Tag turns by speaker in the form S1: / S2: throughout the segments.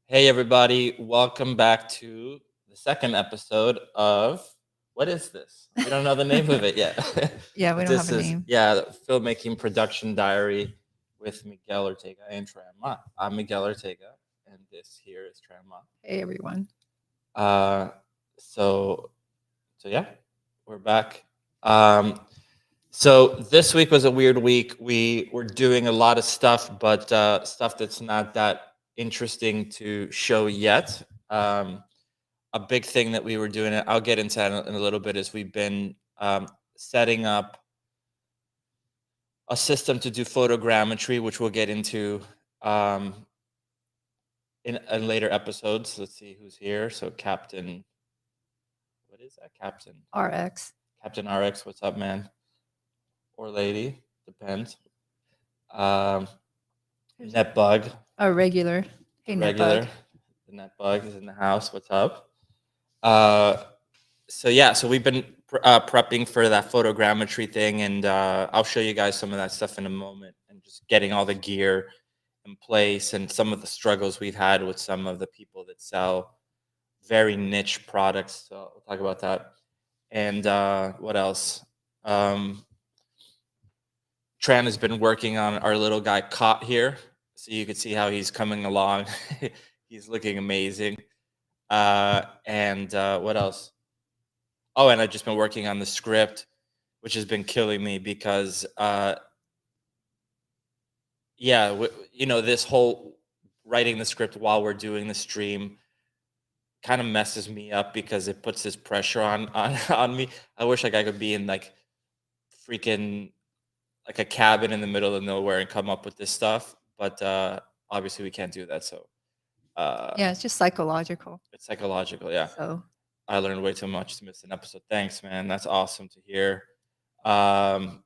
S1: Hey everybody, welcome back to the second episode of what is this? We don't know the name of it yet.
S2: Yeah, we
S1: But
S2: don't have
S1: this
S2: a
S1: is
S2: name.
S1: the filmmaking production diary with Miguel Ortega and Tran Ma. I'm Miguel Ortega and this here is Tran Ma.
S2: Hey, everyone.
S1: Uh so so yeah, we're back. So this week was a weird week. We were doing a lot of stuff, but stuff that's not that interesting to show yet. Um, a big thing that we were doing, I'll get into that in a little bit, is we've been setting up a system to do photogrammetry, which we'll get into um, in later episodes. Let's see who's here. So Captain, what is that?
S2: RX.
S1: Captain RX, what's up, man? Or lady, depends. Um, Netbug,
S2: A regular. Hey,
S1: regular.
S2: Netbug.
S1: The Netbug is in the house. What's up? Uh, so we've been prepping for that photogrammetry thing, and I'll show you guys some of that stuff in a moment, and just getting all the gear in place, and some of the struggles we've had with some of the people that sell very niche products. So we'll talk about that. And what else? Tran has been working on our little guy Caught here, so you can see how he's coming along. He's looking amazing. And what else? Oh, and I've just been working on the script, which has been killing me because, this whole writing the script while we're doing the stream kind of messes me up because it puts this pressure on me. I wish like I could be in like freaking like a cabin in the middle of nowhere and come up with this stuff, but obviously we can't do that. So
S2: Yeah, it's just psychological.
S1: it's psychological. Yeah.
S2: So,
S1: I learned way too much to miss an episode. Thanks, man. That's awesome to hear. Um,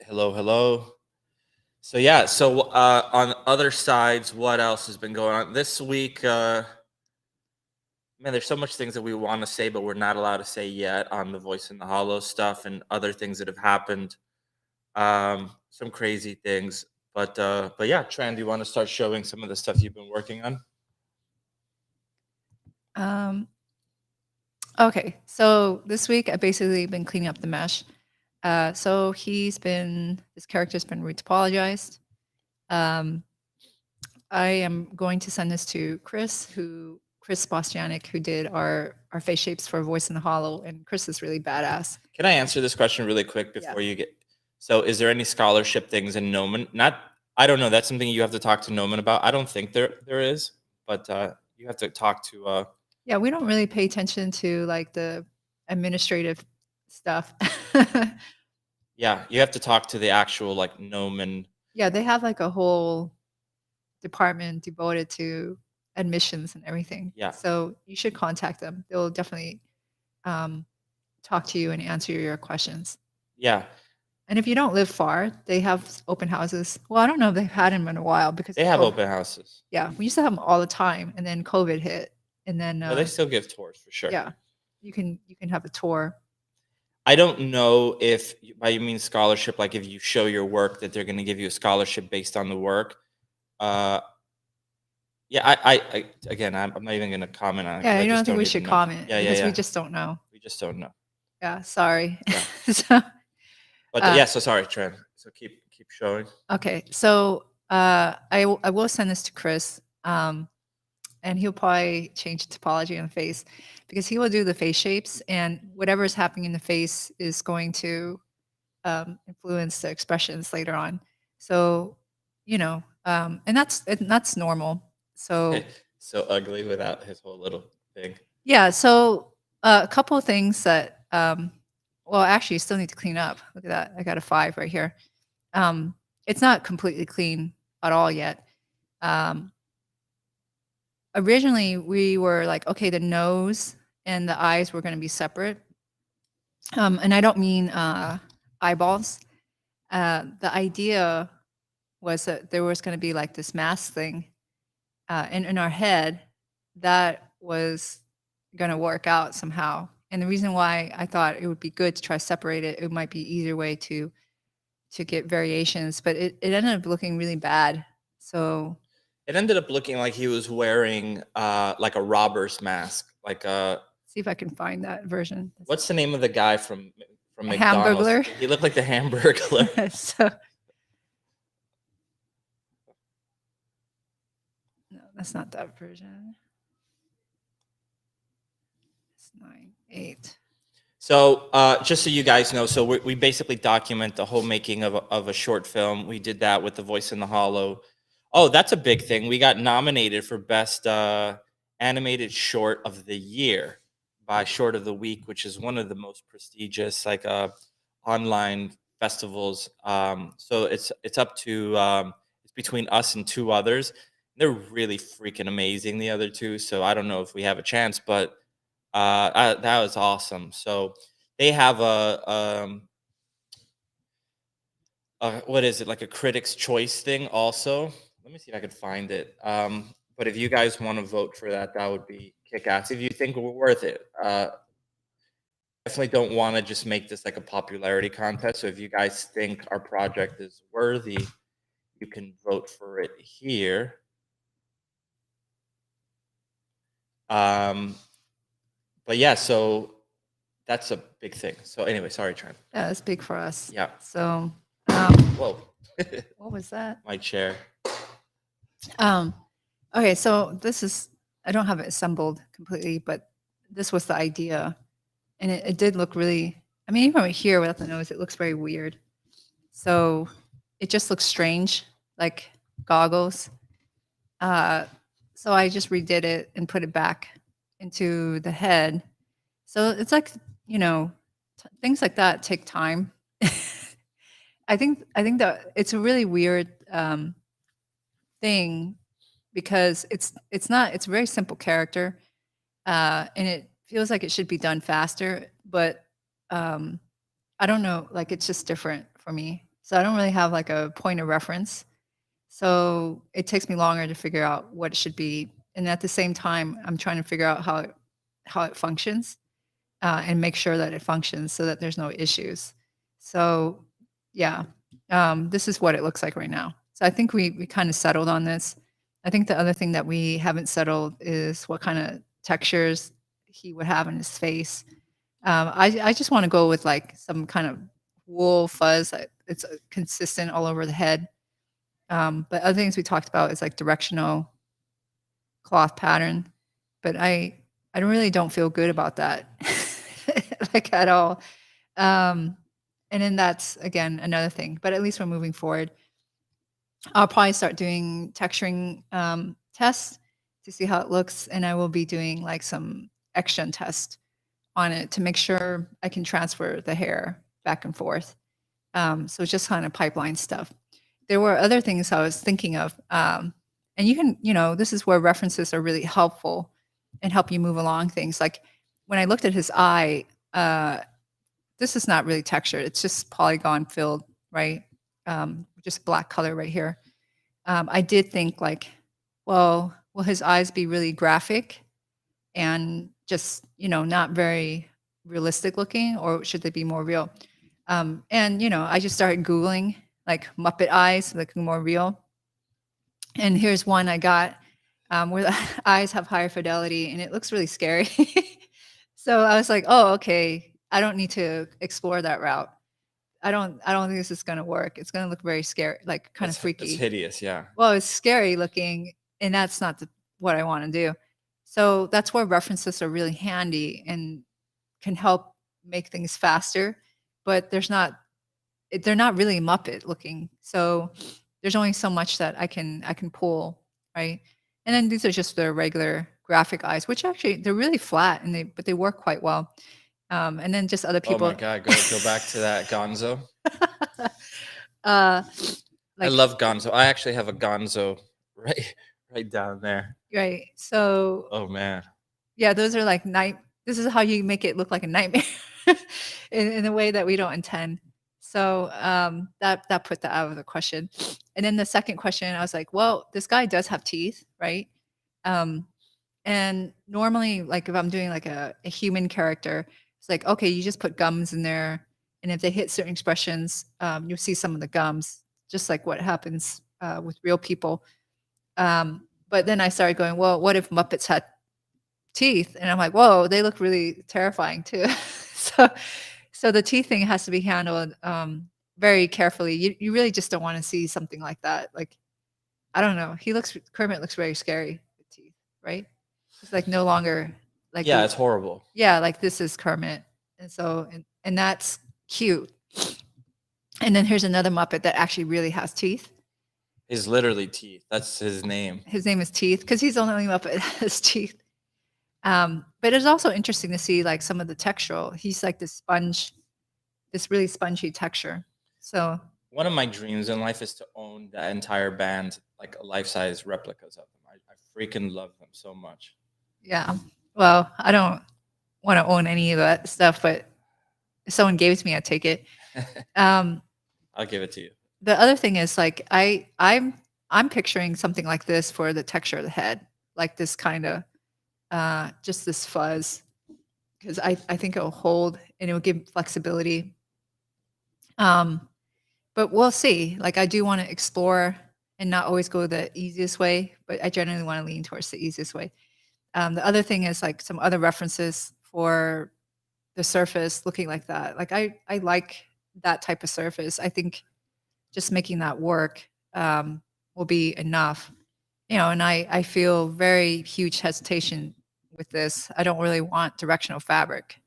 S1: hello. So yeah, on other sides, what else has been going on this week? Man, there's so much things that we want to say, but we're not allowed to say yet on the Voice in the Hollow stuff and other things that have happened. Some crazy things, but yeah, Tran, do you want to start showing some of the stuff you've been working on?
S2: okay. So this week I basically been cleaning up the mesh. So his character's been retopologized. I am going to send this to Chris Bostianic, who did our face shapes for Voice in the Hollow, and Chris is really badass.
S1: Can I answer this question really quick before you get? So, is there any scholarship things in Gnomon? I don't know. That's something you have to talk to Gnomon about. I don't think there is, but you have to talk to.
S2: Yeah, we don't really pay attention to like the administrative stuff.
S1: Yeah, you have to talk to the actual like Gnomon.
S2: Yeah, they have like a whole department devoted to admissions and everything.
S1: Yeah.
S2: So you should contact them. They'll definitely talk to you and answer your questions.
S1: Yeah.
S2: And if you don't live far, they have open houses. Well, I don't know if they've had them in a while because
S1: they have open houses.
S2: Yeah, we used to have them all the time, and then COVID hit, and then
S1: but they still give tours for sure.
S2: Yeah, you can have a tour.
S1: I don't know if by you mean scholarship, like if you show your work that they're going to give you a scholarship based on the work. Yeah, I again, I'm not even going to comment on it.
S2: Yeah, I don't think we should comment because we just don't know.
S1: We just don't know.
S2: Yeah, sorry.
S1: Yeah.
S2: So,
S1: but so sorry, Tran. So keep showing.
S2: Okay, so I will send this to Chris, and he'll probably change topology on the face because he will do the face shapes, and whatever is happening in the face is going to influence the expressions later on. So, and that's normal. So
S1: so ugly without his whole little thing.
S2: Yeah. So a couple of things that well, actually, you still need to clean up. Look at that. I got a 5 right here. It's not completely clean at all yet. Originally, we were like, okay, the nose and the eyes were going to be separate. And I don't mean eyeballs. The idea was that there was going to be like this mask thing in our head that was going to work out somehow. And the reason why I thought it would be good to try to separate it, it might be easier way to get variations, but it ended up looking really bad. So
S1: It ended up looking like he was wearing like a robber's mask. Like
S2: See if I can find that version.
S1: what's the name of the guy from
S2: A
S1: McDonald's?
S2: Hamburglar.
S1: He looked like the Hamburglar.
S2: So no, that's not that version. It's 9/8.
S1: So just so you guys know, so we basically document the whole making of a short film. We did that with The Voice in the Hollow. Oh, that's a big thing. We got nominated for Best Animated Short of the Year by Short of the Week, which is one of the most prestigious like online festivals. So it's up to it's between us and two others. They're really freaking amazing, the other two. So I don't know if we have a chance, but that was awesome. So they have a what is it, like a Critics' Choice thing also. Let me see if I could find it. But if you guys want to vote for that, that would be kick ass. If you think we're worth it, definitely don't want to just make this like a popularity contest. So if you guys think our project is worthy, you can vote for it here. But yeah, so that's a big thing. So anyway, sorry, Tran.
S2: Yeah, it's big for us.
S1: Yeah.
S2: So
S1: Whoa.
S2: what was that?
S1: My chair.
S2: Okay, so this is, I don't have it assembled completely, but this was the idea. And it did look really, I mean, even right here without the nose, it looks very weird. So it just looks strange, like goggles. So I just redid it and put it back into the head. So it's like, you know, things like that take time. I think that it's a really weird thing because it's not, it's a very simple character, and it feels like it should be done faster, but I don't know, like it's just different for me. So I don't really have like a point of reference. So it takes me longer to figure out what it should be, and at the same time, I'm trying to figure out how it functions, and make sure that it functions so that there's no issues. So yeah, this is what it looks like right now. So I think we kind of settled on this. I think the other thing that we haven't settled is what kind of textures he would have in his face. I just want to go with like some kind of wool fuzz that it's consistent all over the head. But other things we talked about is like directional cloth pattern, but I really don't feel good about that, like at all. And then that's again another thing. But at least we're moving forward. I'll probably start doing texturing tests to see how it looks, and I will be doing like some action test on it to make sure I can transfer the hair back and forth. So just kind of pipeline stuff. There were other things I was thinking of, and you can, you know, this is where references are really helpful and help you move along things. Like when I looked at his eye, this is not really textured; it's just polygon filled, right? Just black color right here. I did think like, well, will his eyes be really graphic and just, you know, not very realistic looking, or should they be more real? And, you know, I just started Googling like Muppet eyes, looking more real. And here's one I got where the eyes have higher fidelity and it looks really scary. So I was like, oh, okay, I don't need to explore that route. I don't think this is going to work. It's going to look very scary, like kind of freaky.
S1: It's hideous, yeah.
S2: Well, it's scary looking, and that's not what I want to do. So that's where references are really handy and can help make things faster, but they're not really Muppet looking. So there's only so much that I can pull, right? And then these are just the regular graphic eyes, which actually they're really flat but they work quite well. And then just other people.
S1: Oh my God, go back to that Gonzo.
S2: I
S1: love Gonzo. I actually have a Gonzo right down there.
S2: Right. So.
S1: Oh man.
S2: Yeah, those are like this is how you make it look like a nightmare in a way that we don't intend. So that put that out of the question. And then the second question, I was like, well, this guy does have teeth, right? And normally, like if I'm doing like a human character, it's like, okay, you just put gums in there. And if they hit certain expressions, you'll see some of the gums, just like what happens with real people. But then I started going, well, what if Muppets had teeth? And I'm like, whoa, they look really terrifying too. so so the teeth thing has to be handled very carefully. You really just don't want to see something like that. Like, I don't know. Kermit looks very scary with teeth, right? He's like no longer like
S1: Yeah, it's horrible.
S2: yeah, like this is Kermit. And so and that's cute. And then here's another Muppet that actually really has teeth.
S1: He's literally Teeth. That's his name.
S2: His name is Teeth because he's the only Muppet that has teeth. But it's also interesting to see like some of the textural. He's like this sponge, this really spongy texture. So
S1: one of my dreams in life is to own that entire band, like life-size replicas of them. I freaking love them so much.
S2: yeah, well, I don't want to own any of that stuff, but if someone gave it to me, I'd take it.
S1: I'll give it to you.
S2: The other thing is like I'm picturing something like this for the texture of the head, like this kind of just this fuzz, because I think it'll hold and it will give flexibility. But we'll see. Like I do want to explore and not always go the easiest way, but I generally want to lean towards the easiest way. The other thing is like some other references for the surface looking like that. Like I like that type of surface. I think just making that work will be enough. You know, and I feel very huge hesitation with this. I don't really want directional fabric.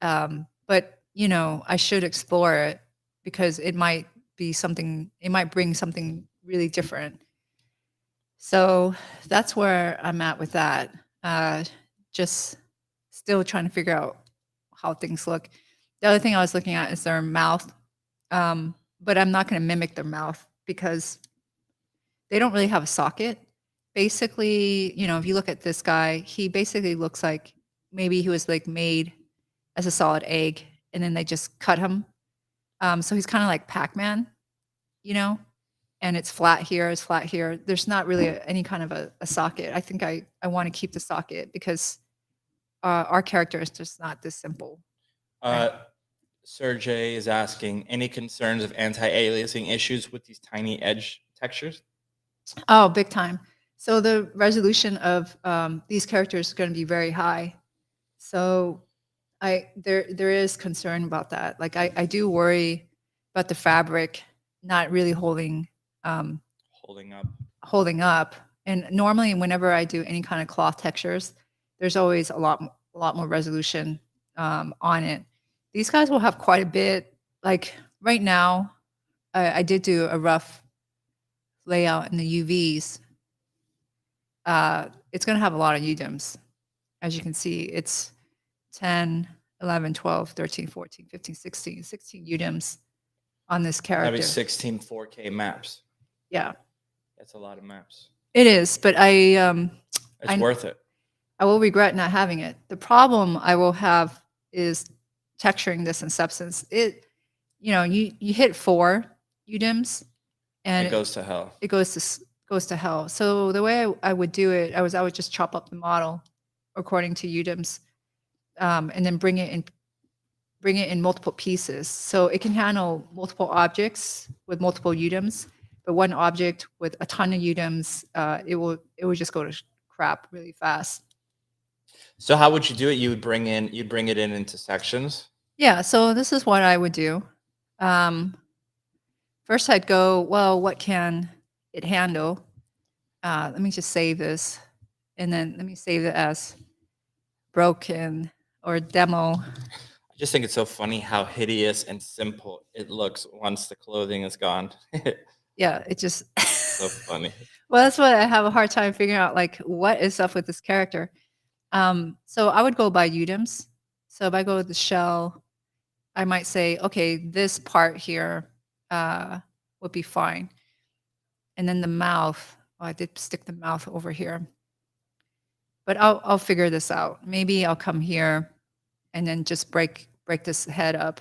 S2: But you know, I should explore it because it might be something, it might bring something really different. So that's where I'm at with that. Just still trying to figure out how things look. The other thing I was looking at is their mouth. But I'm not going to mimic their mouth because they don't really have a socket. Basically, you know, if you look at this guy, he basically looks like maybe he was like made as a solid egg and then they just cut him. So he's kind of like Pac-Man, you know, and it's flat here, it's flat here. There's not really any kind of a socket. I think I want to keep the socket because our character is just not this simple. Right?
S1: Sergey is asking, any concerns of anti-aliasing issues with these tiny edge textures?
S2: Oh, big time. So the resolution of these characters is going to be very high. So there is concern about that. Like I do worry about the fabric not really holding
S1: holding
S2: up. And normally whenever I do any kind of cloth textures, there's always a lot more resolution on it. These guys will have quite a bit. Like right now, I did do a rough layout in the UVs. It's going to have a lot of UDIMs. As you can see, it's 10, 11, 12, 13, 14, 15, 16 UDIMs on this character.
S1: That'd be 16 4K maps.
S2: Yeah.
S1: That's a lot of maps.
S2: It is, but
S1: it's worth it.
S2: I will regret not having it. The problem I will have is texturing this in Substance. It, you know, you hit 4 UDIMs and
S1: it goes to hell.
S2: It goes to hell. So the way I would do it, I would just chop up the model according to UDIMs, and then bring it in multiple pieces. So it can handle multiple objects with multiple UDIMs, but one object with a ton of UDIMs, it would just go to crap really fast.
S1: So how would you do it? You'd bring it in into sections?
S2: Yeah, so this is what I would do. First I'd go, well, what can it handle? Let me just save this. And then let me save it as broken or demo.
S1: I just think it's so funny how hideous and simple it looks once the clothing is gone.
S2: Yeah, it just
S1: so funny.
S2: Well, that's what I have a hard time figuring out, like what is up with this character. So I would go by UDIMs. So if I go with the shell, I might say, okay, this part here would be fine. And then the mouth, I did stick the mouth over here. But I'll figure this out. Maybe I'll come here and then just break this head up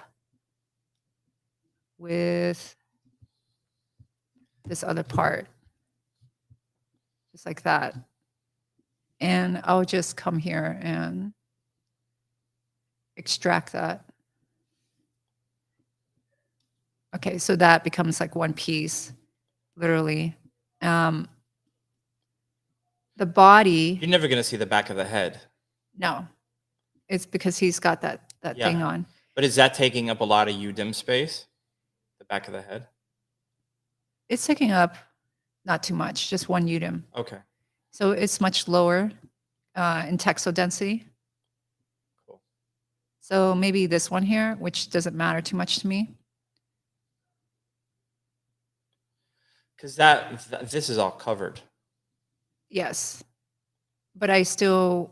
S2: with this other part. Just like that. And I'll just come here and extract that. Okay, so that becomes like one piece, literally. the body,
S1: You're never gonna see the back of the head.
S2: no, it's because he's got that thing
S1: Yeah.
S2: on.
S1: But is that taking up a lot of UDIM space? The back of the head?
S2: It's taking up not too much, just one UDIM.
S1: Okay.
S2: So it's much lower in textile density.
S1: Cool.
S2: So maybe this one here, which doesn't matter too much to me.
S1: Because this is all covered.
S2: Yes. But I still,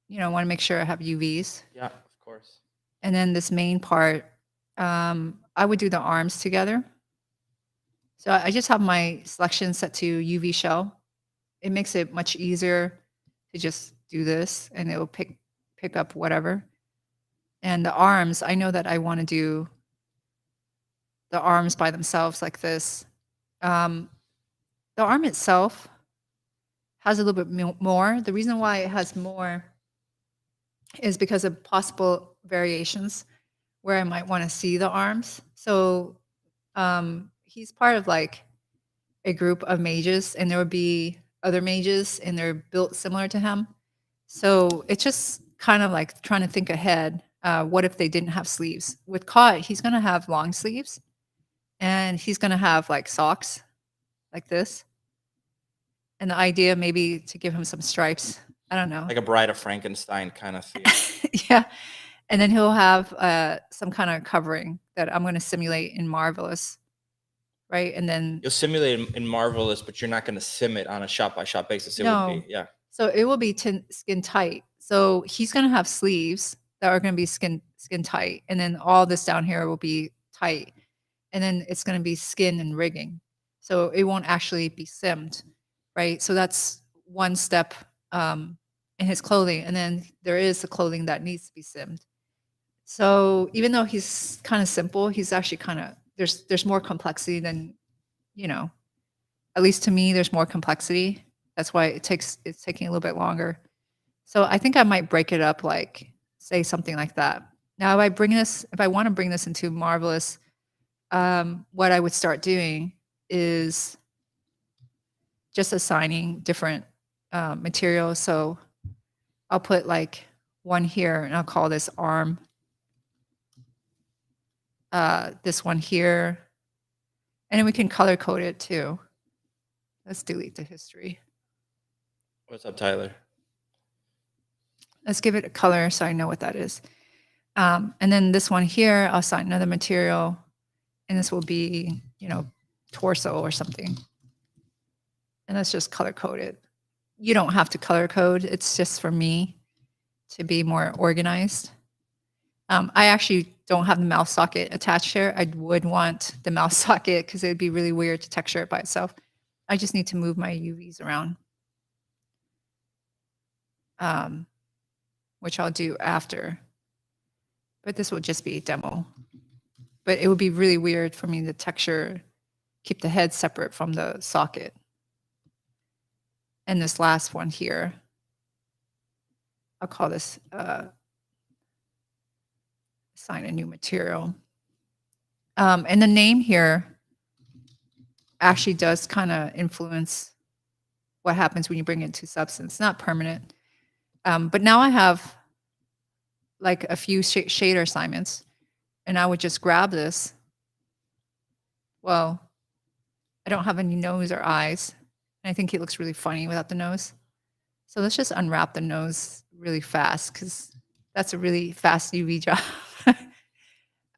S2: want to make sure I have UVs.
S1: Yeah, of course.
S2: And then this main part, I would do the arms together. So I just have my selection set to UV shell. It makes it much easier to just do this and it will pick up whatever. And the arms, I know that I want to do the arms by themselves like this. The arm itself has a little bit more. The reason why it has more is because of possible variations where I might want to see the arms. So he's part of like a group of mages, and there would be other mages, and they're built similar to him. So it's just kind of like trying to think ahead. What if they didn't have sleeves? With Caught, he's going to have long sleeves, and he's going to have like socks like this. And the idea maybe to give him some stripes. I don't know.
S1: Like a Bride of Frankenstein kind of feel.
S2: Yeah. And then he'll have some kind of covering that I'm going to simulate in Marvelous. Right. And then
S1: You'll simulate it in Marvelous, but you're not going to sim it on a shot by shot basis. It would be, yeah.
S2: So it will be skin tight. So he's going to have sleeves that are going to be skin tight. And then all this down here will be tight. And then it's going to be skin and rigging. So it won't actually be simmed. Right. So that's one step in his clothing. And then there is the clothing that needs to be simmed. So even though he's kind of simple, he's actually kind of, there's more complexity than, at least to me, there's more complexity. That's why it's taking a little bit longer. So I think I might break it up, like say something like that. Now, if I want to bring this into Marvelous, what I would start doing is just assigning different materials. So I'll put like one here and I'll call this arm. This one here. And then we can color code it too. Let's delete the history.
S1: What's up, Tyler?
S2: Let's give it a color so I know what that is. And then this one here, I'll assign another material. And this will be, torso or something. And let's just color code it. You don't have to color code. It's just for me to be more organized. I actually don't have the mouse socket attached here. I would want the mouse socket because it would be really weird to texture it by itself. I just need to move my UVs around, which I'll do after. But this will just be a demo. But it would be really weird for me to texture, keep the head separate from the socket. And this last one here, I'll call this assign a new material. And the name here actually does kind of influence what happens when you bring it into substance. It's not permanent. But now I have like a few shader assignments, and I would just grab this. Well, I don't have any nose or eyes. And I think he looks really funny without the nose. So let's just unwrap the nose really fast because that's a really fast UV job.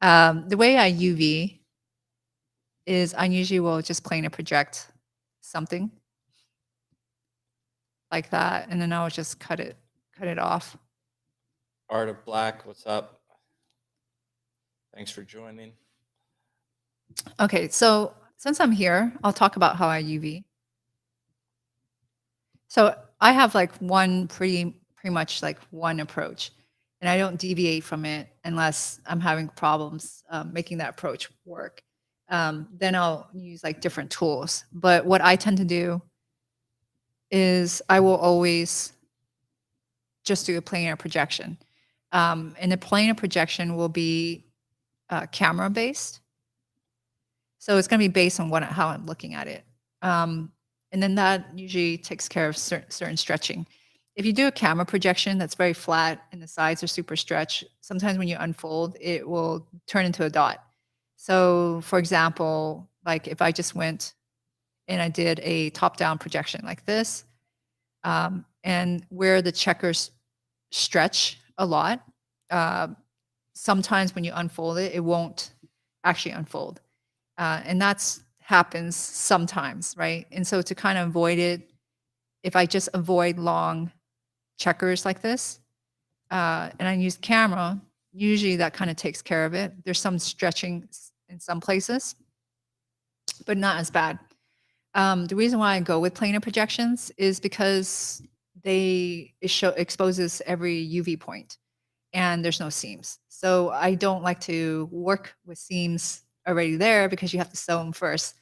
S2: The way I UV is I usually will just plane or project something like that, and then I'll just cut it off.
S1: Art of Black, what's up? Thanks for joining.
S2: Okay, so since I'm here, I'll talk about how I UV. So I have like pretty much like one approach, and I don't deviate from it unless I'm having problems making that approach work. Then I'll use like different tools. But what I tend to do is I will always just do a planar projection. And the planar projection will be camera based. So it's going to be based on how I'm looking at it. And then that usually takes care of certain stretching. If you do a camera projection that's very flat and the sides are super stretched, sometimes when you unfold, it will turn into a dot. So for example, like if I just went and I did a top-down projection like this, and where the checkers stretch a lot, sometimes when you unfold it, it won't actually unfold. And that's happens sometimes, right? And so to kind of avoid it, if I just avoid long checkers like this, and I use camera, usually that kind of takes care of it. There's some stretching in some places, but not as bad. The reason why I go with planar projections is because it exposes every UV point and there's no seams. So I don't like to work with seams already there because you have to sew them first.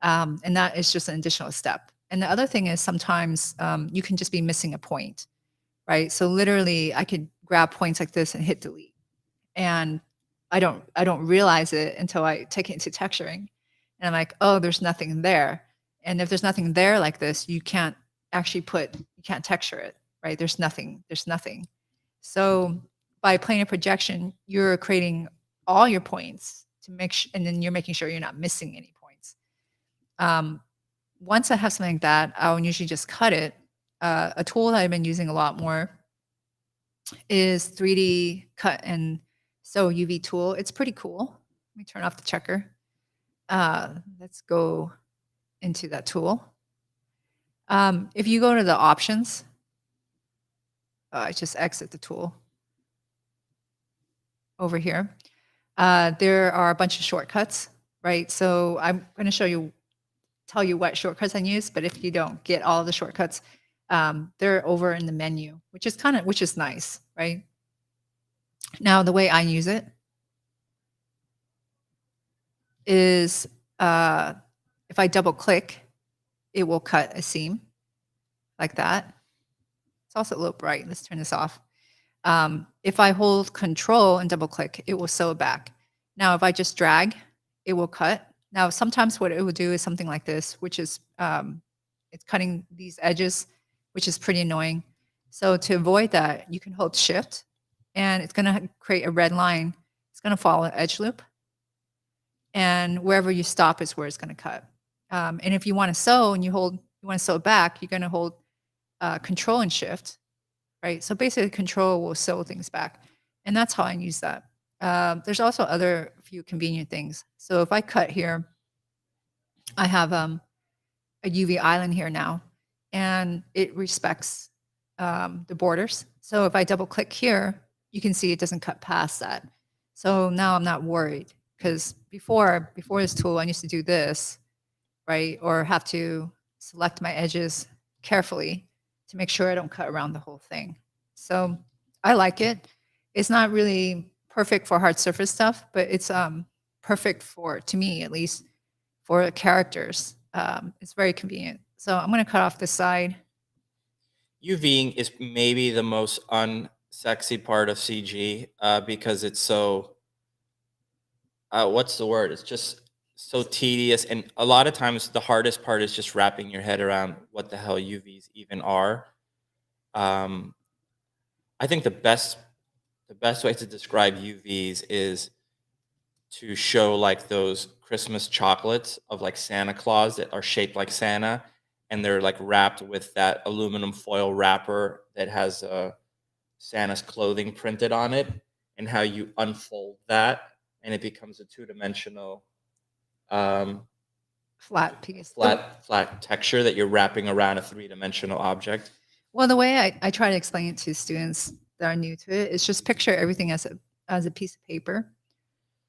S2: And that is just an additional step. And the other thing is sometimes you can just be missing a point, right? So literally I could grab points like this and hit delete. And I don't realize it until I take it into texturing. And I'm like, oh, there's nothing there. And if there's nothing there like this, you can't texture it, right? There's nothing. So by planar projection, you're creating all your points to and then you're making sure you're not missing any points. Once I have something like that, I'll usually just cut it. A tool that I've been using a lot more is 3D cut and sew UV tool. It's pretty cool. Let me turn off the checker. Let's go into that tool. If you go to the options, I just exit the tool over here. There are a bunch of shortcuts, right? So I'm going to tell you what shortcuts I use, but if you don't get all the shortcuts, they're over in the menu, which is nice, right? Now, the way I use it is if I double click, it will cut a seam like that. It's also a little bright. Let's turn this off. If I hold Control and double click, it will sew it back. Now, if I just drag, it will cut. Now, sometimes what it will do is something like this, which is it's cutting these edges, which is pretty annoying. So to avoid that, you can hold Shift, and it's going to create a red line. It's going to follow an edge loop, and wherever you stop is where it's going to cut. And if you want to sew and you want to sew it back, you're going to hold Control and Shift, right? So basically, Control will sew things back, and that's how I use that. There's also other few convenient things. So if I cut here, I have a UV island here now, and it respects the borders. So if I double click here, you can see it doesn't cut past that. So now I'm not worried, because before this tool, I used to do this, right? Or have to select my edges carefully to make sure I don't cut around the whole thing. So I like it. It's not really perfect for hard surface stuff, but it's perfect to me at least, for characters. It's very convenient. So I'm going to cut off this side.
S1: UVing is maybe the most unsexy part of CG because it's so, what's the word? It's just so tedious. And a lot of times the hardest part is just wrapping your head around what the hell UVs even are. I think the best way to describe UVs is to show like those Christmas chocolates of like Santa Claus that are shaped like Santa, and they're like wrapped with that aluminum foil wrapper that has Santa's clothing printed on it, and how you unfold that and it becomes a two-dimensional
S2: Flat piece.
S1: flat texture that you're wrapping around a three-dimensional object.
S2: Well, the way I try to explain it to students that are new to it is just picture everything as a piece of paper.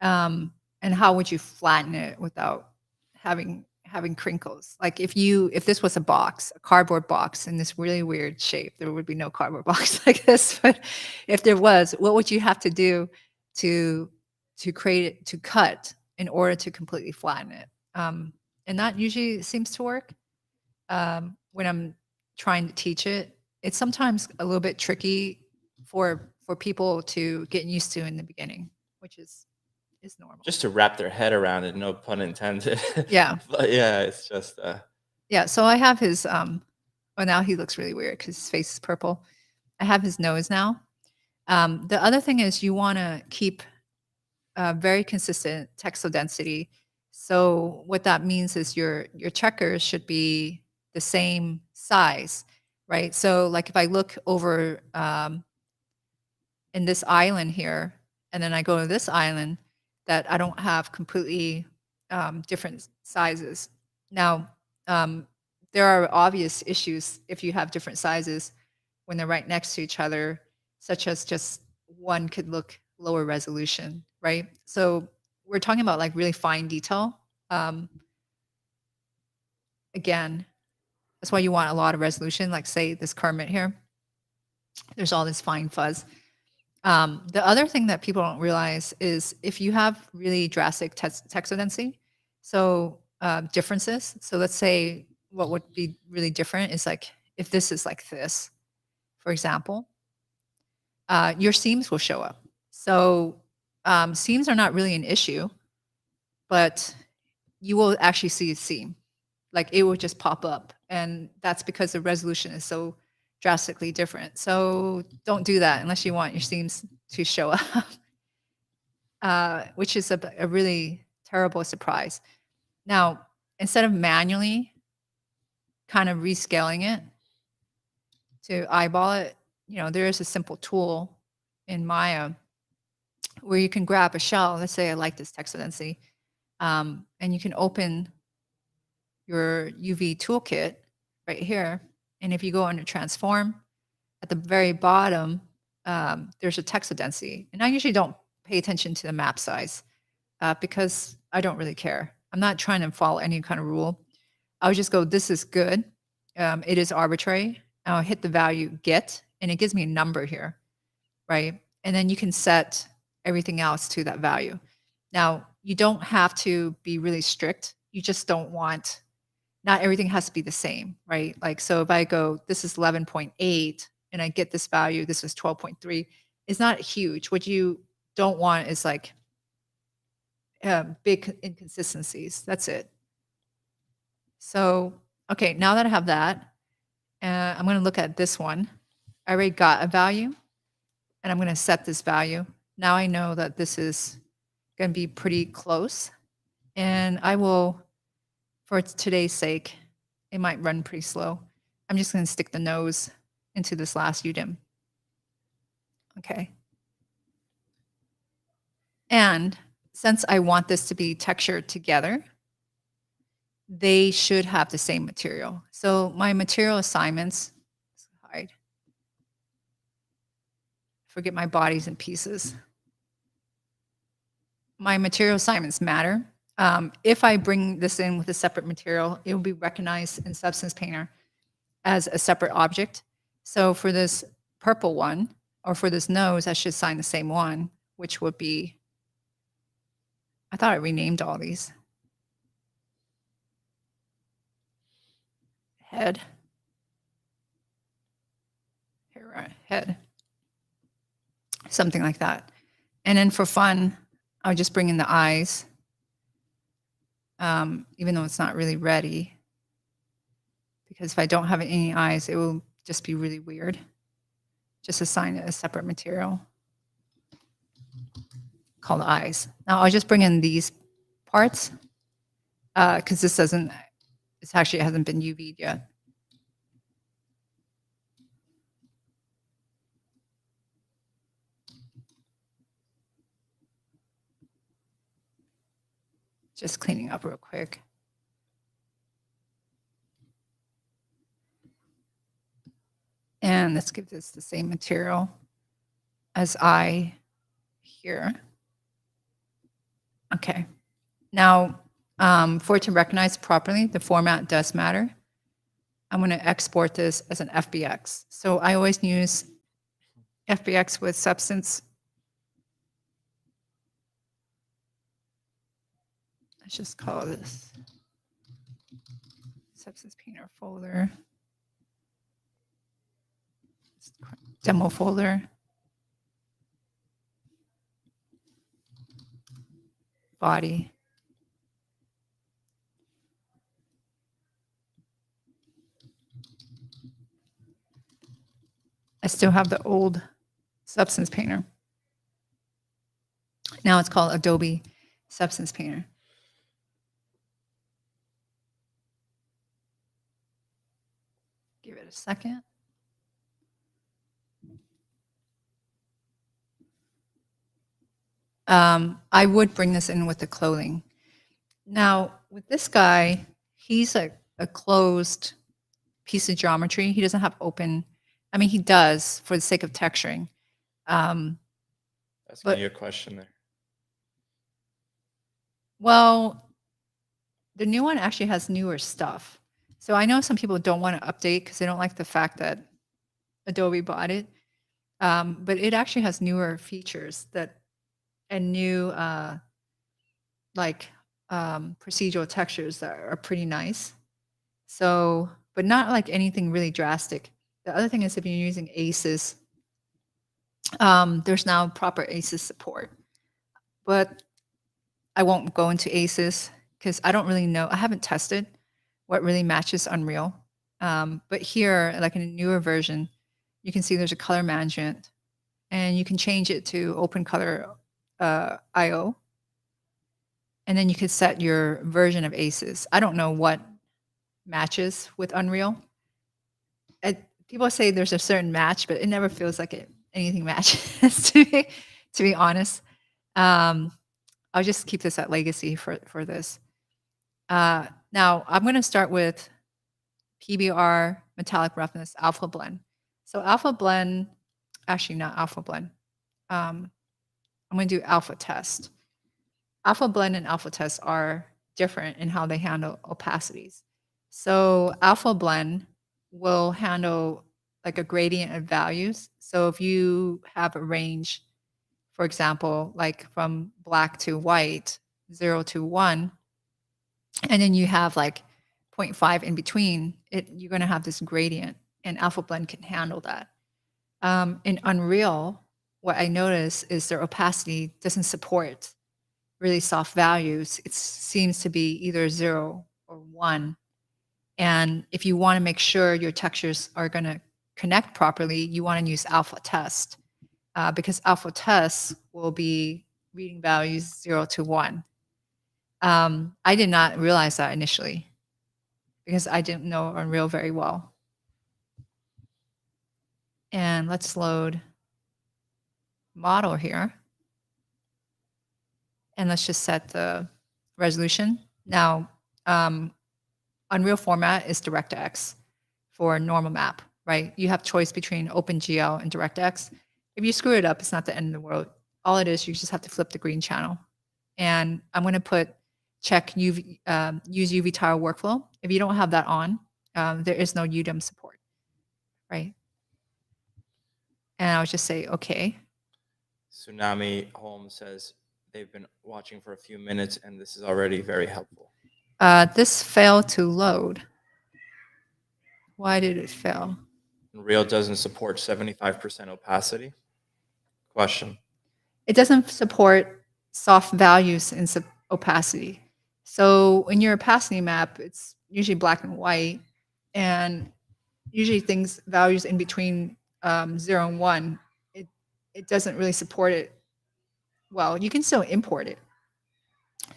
S2: And how would you flatten it without having crinkles? Like if this was a cardboard box in this really weird shape, there would be no cardboard box like this. But if there was, what would you have to do to cut in order to completely flatten it? And that usually seems to work when I'm trying to teach it. It's sometimes a little bit tricky for people to get used to in the beginning, which is normal.
S1: Just to wrap their head around it, no pun intended.
S2: Yeah.
S1: But yeah, it's just
S2: Yeah, so I have his well, now he looks really weird because his face is purple. I have his nose now. The other thing is you want to keep very consistent textile density. So what that means is your checkers should be the same size, right? So like if I look over in this island here, and then I go to this island, that I don't have completely different sizes. Now, there are obvious issues if you have different sizes when they're right next to each other, such as just one could look lower resolution, right? So we're talking about like really fine detail. Again, that's why you want a lot of resolution. Like say this Kermit here, there's all this fine fuzz. The other thing that people don't realize is if you have really drastic textile density, so differences. So let's say what would be really different is like if this is like this, for example, your seams will show up. So seams are not really an issue, but you will actually see a seam. Like it will just pop up. And that's because the resolution is so drastically different. So don't do that unless you want your seams to show up, which is a really terrible surprise. Now, instead of manually kind of rescaling it to eyeball it, there is a simple tool in Maya where you can grab a shell. Let's say I like this textile density, and you can open your UV toolkit right here. And if you go under transform, at the very bottom, there's a textile density. And I usually don't pay attention to the map size because I don't really care. I'm not trying to follow any kind of rule. I would just go, this is good. It is arbitrary. I'll hit the value get, and it gives me a number here, right? And then you can set everything else to that value. Now, you don't have to be really strict. You just don't want, not everything has to be the same, right? Like, so if I go, this is 11.8 and I get this value, this is 12.3, it's not huge. What you don't want is like big inconsistencies. That's it. So, okay, now that I have that, I'm going to look at this one. I already got a value and I'm going to set this value. Now I know that this is going to be pretty close. And I will, for today's sake, it might run pretty slow. I'm just going to stick the nose into this last UDIM. Okay. And since I want this to be textured together, they should have the same material. So my material assignments, hide, forget my bodies and pieces. My material assignments matter. If I bring this in with a separate material, it will be recognized in Substance Painter as a separate object. So for this purple one, or for this nose, I should assign the same one, which would be, I thought I renamed all these. Head. Here, right, head. Something like that. And then for fun, I'll just bring in the eyes, even though it's not really ready. Because if I don't have any eyes, it will just be really weird. Just assign it a separate material called eyes. Now I'll just bring in these parts because this actually hasn't been UV'd yet. Just cleaning up real quick. And let's give this the same material as eye here. Okay. Now, for it to recognize properly, the format does matter. I'm going to export this as an FBX. So I always use FBX with Substance. Let's just call this Substance Painter folder. Demo folder. Body. I still have the old Substance Painter. Now it's called Adobe Substance Painter. Give it a second. I would bring this in with the clothing. Now, with this guy, he's a closed piece of geometry. He doesn't have open. I mean, he does for the sake of texturing.
S1: That's kind of your question there.
S2: Well, the new one actually has newer stuff. So I know some people don't want to update because they don't like the fact that Adobe bought it. But it actually has newer features and new procedural textures that are pretty nice. So, but not like anything really drastic. The other thing is if you're using ACES, there's now proper ACES support. But I won't go into ACES because I don't really know. I haven't tested what really matches Unreal. But here, like in a newer version, you can see there's a color management and you can change it to open color IO. And then you could set your version of ACES. I don't know what matches with Unreal. People say there's a certain match, but it never feels like anything matches to be honest. I'll just keep this at legacy for this. Now I'm going to start with PBR metallic roughness alpha blend. So alpha blend, actually not alpha blend. I'm going to do alpha test. Alpha blend and alpha test are different in how they handle opacities. So alpha blend will handle like a gradient of values. So if you have a range, for example, like from black to white, 0 to 1, and then you have like 0.5 in between, you're going to have this gradient, and alpha blend can handle that. In Unreal, what I notice is their opacity doesn't support really soft values. It seems to be either 0 or 1. And if you want to make sure your textures are going to connect properly, you want to use alpha test because alpha test will be reading values 0 to 1. I did not realize that initially because I didn't know Unreal very well. And let's load model here. And let's just set the resolution. Now, Unreal format is DirectX for normal map, right? You have choice between OpenGL and DirectX. If you screw it up, it's not the end of the world. All it is, you just have to flip the green channel. And I'm going to check UV, use UV tile workflow. If you don't have that on, there is no UDIM support, right? And I'll just say, okay.
S1: Tsunami Home says they've been watching for a few minutes and this is already very helpful.
S2: This failed to load. Why did it fail?
S1: Unreal doesn't support 75% opacity. Question.
S2: It doesn't support soft values in opacity. So in your opacity map, it's usually black and white, and usually values in between 0 and 1, it doesn't really support it. Well, you can still import it.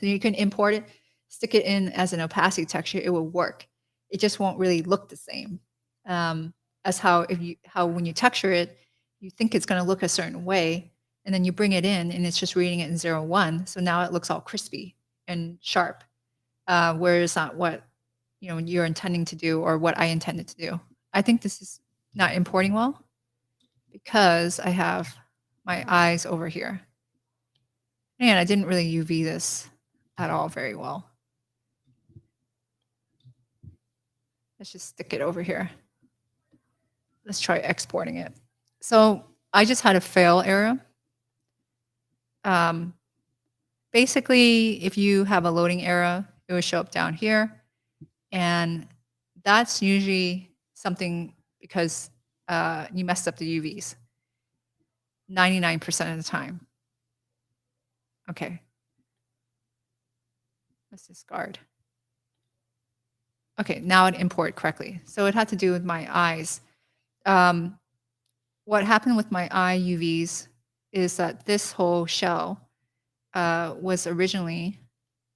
S2: So you can import it, stick it in as an opacity texture, it will work. It just won't really look the same as how when you texture it, you think it's going to look a certain way, and then you bring it in and it's just reading it in 0, 1. So now it looks all crispy and sharp, whereas not what you're intending to do or what I intended to do. I think this is not importing well because I have my eyes over here. And I didn't really UV this at all very well. Let's just stick it over here. Let's try exporting it. So I just had a fail error. Basically, if you have a loading error, it will show up down here. And that's usually something because you messed up the UVs 99% of the time. Okay. Let's discard. Okay, now it imported correctly. So it had to do with my eyes. what happened with my eye UVs is that this whole shell was originally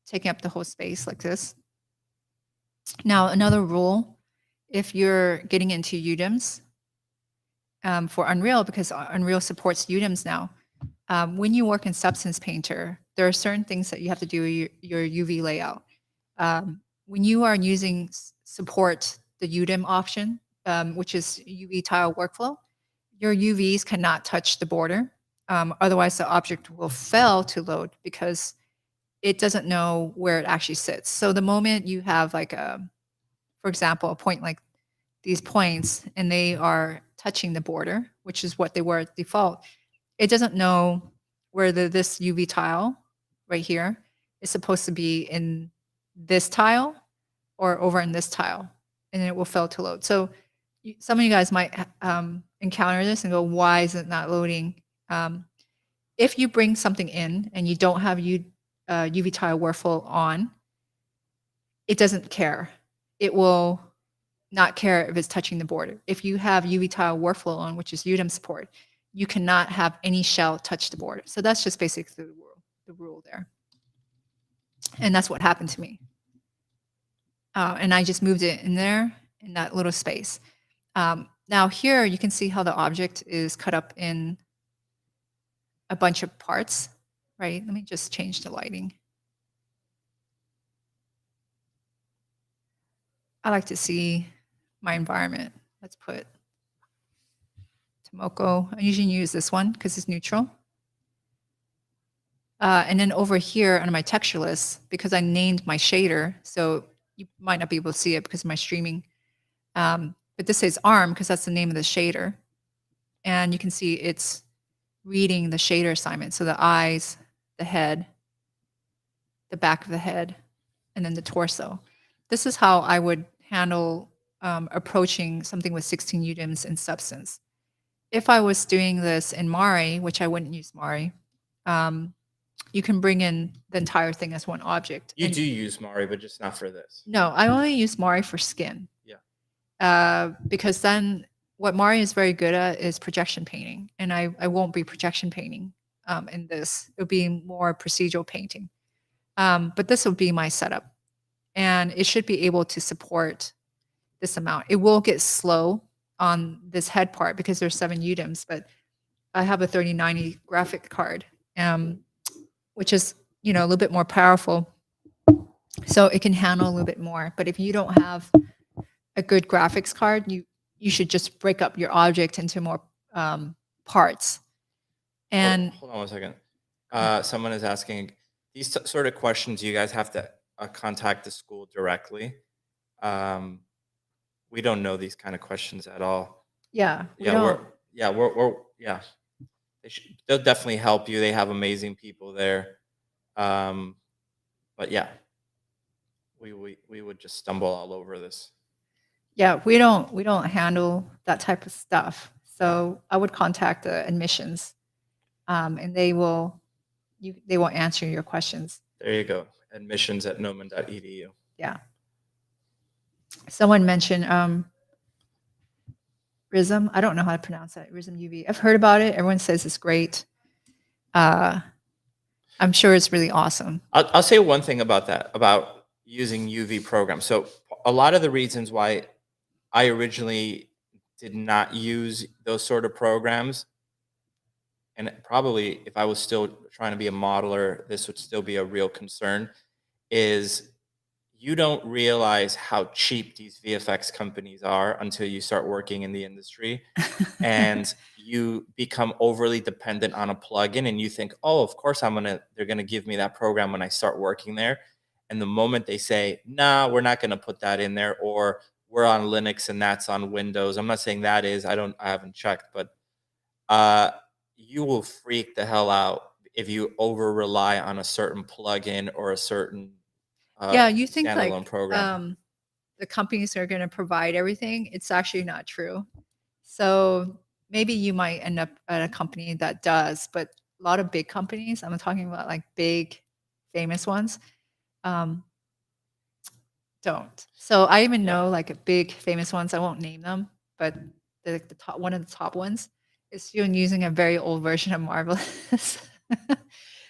S2: taking up the whole space like this. Now, another rule, if you're getting into UDIMs for Unreal, because Unreal supports UDIMs now, when you work in Substance Painter, there are certain things that you have to do with your UV layout. When you are using support the UDIM option, which is UV tile workflow, your UVs cannot touch the border. Otherwise, the object will fail to load because it doesn't know where it actually sits. So the moment you have like for example, a point like these points and they are touching the border, which is what they were at default, it doesn't know whether this UV tile right here is supposed to be in this tile or over in this tile, and it will fail to load. So some of you guys might encounter this and go, why is it not loading? If you bring something in and you don't have UV tile workflow on, it doesn't care. It will not care if it's touching the border. If you have UV tile workflow on, which is UDIM support, you cannot have any shell touch the border. So that's just basically the rule there. And that's what happened to me. And I just moved it in there in that little space. Now here you can see how the object is cut up in a bunch of parts, right? Let me just change the lighting. I like to see my environment. Let's put Tomoko. I usually use this one because it's neutral. And then over here on my texture list, because I named my shader, so you might not be able to see it because of my streaming, but this says ARM because that's the name of the shader. And you can see it's reading the shader assignment. So the eyes, the head, the back of the head, and then the torso. This is how I would handle approaching something with 16 UDIMs in Substance. If I was doing this in Mari, which I wouldn't use Mari, you can bring in the entire thing as one object.
S1: You do use Mari, but just not for this.
S2: No, I only use Mari for skin.
S1: Yeah.
S2: Because then what Mari is very good at is projection painting. And I won't be projection painting in this. It'll be more procedural painting. But this will be my setup. And it should be able to support this amount. It will get slow on this head part because there's 7 UDIMs, but I have a 3090 graphic card, which is, a little bit more powerful. So it can handle a little bit more. But if you don't have a good graphics card, you should just break up your object into more parts. And
S1: hold on one second. Someone is asking these sort of questions. You guys have to contact the school directly. We don't know these kind of questions at all.
S2: Yeah.
S1: We're they'll definitely help you. They have amazing people there. But yeah, we would just stumble all over this.
S2: Yeah, we don't handle that type of stuff. So I would contact the admissions, and they will answer your questions.
S1: There you go. Admissions@gnomon.edu.
S2: Yeah. Someone mentioned RISM. I don't know how to pronounce that. RISM UV. I've heard about it. Everyone says it's great. I'm sure it's really awesome.
S1: I'll say one thing about that, about using UV programs. So a lot of the reasons why I originally did not use those sort of programs, and probably if I was still trying to be a modeler, this would still be a real concern, is you don't realize how cheap these VFX companies are until you start working in the industry. And you become overly dependent on a plugin and you think, oh, of course they're gonna give me that program when I start working there. And the moment they say, nah, we're not gonna put that in there, or we're on Linux and that's on Windows. I'm not saying that is, I haven't checked, but you will freak the hell out if you over rely on a certain plugin or a certain
S2: you think
S1: standalone program.
S2: The companies are going to provide everything. It's actually not true. So maybe you might end up at a company that does, but a lot of big companies, I'm talking about like big famous ones, don't. So I even know like big famous ones, I won't name them, but the top, one of the top ones is still using a very old version of Marvelous.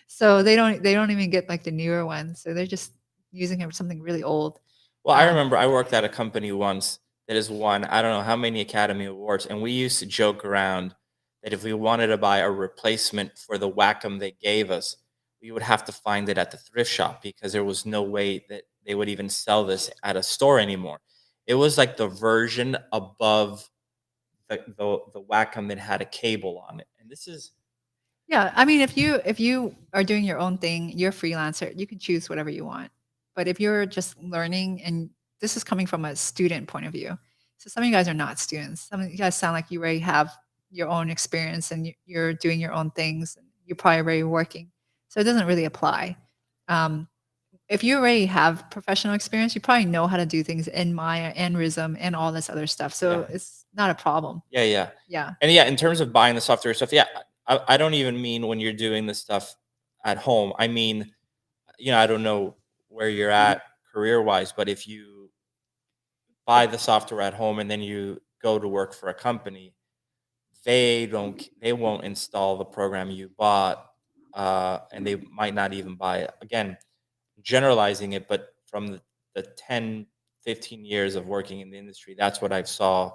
S2: So they don't even get like the newer ones. So they're just using something really old.
S1: Well, I remember I worked at a company once that has won I don't know how many Academy Awards, and we used to joke around that if we wanted to buy a replacement for the Wacom they gave us, we would have to find it at the thrift shop because there was no way that they would even sell this at a store anymore. It was like the version above the Wacom that had a cable on it, and this is
S2: Yeah, I mean, if you are doing your own thing, you're a freelancer, you can choose whatever you want. But if you're just learning, and this is coming from a student point of view, so some of you guys are not students. Some of you guys sound like you already have your own experience and you're doing your own things. And you're probably already working, so it doesn't really apply. If you already have professional experience, you probably know how to do things in Maya and Rism and all this other stuff. So
S1: Yeah.
S2: it's not a problem.
S1: Yeah.
S2: Yeah.
S1: And yeah, in terms of buying the software stuff, yeah, I don't even mean when you're doing this stuff at home. I mean, I don't know where you're at career-wise, but if you buy the software at home and then you go to work for a company, they won't install the program you bought, and they might not even buy it. Again, generalizing it, but from the 10, 15 years of working in the industry, that's what I saw.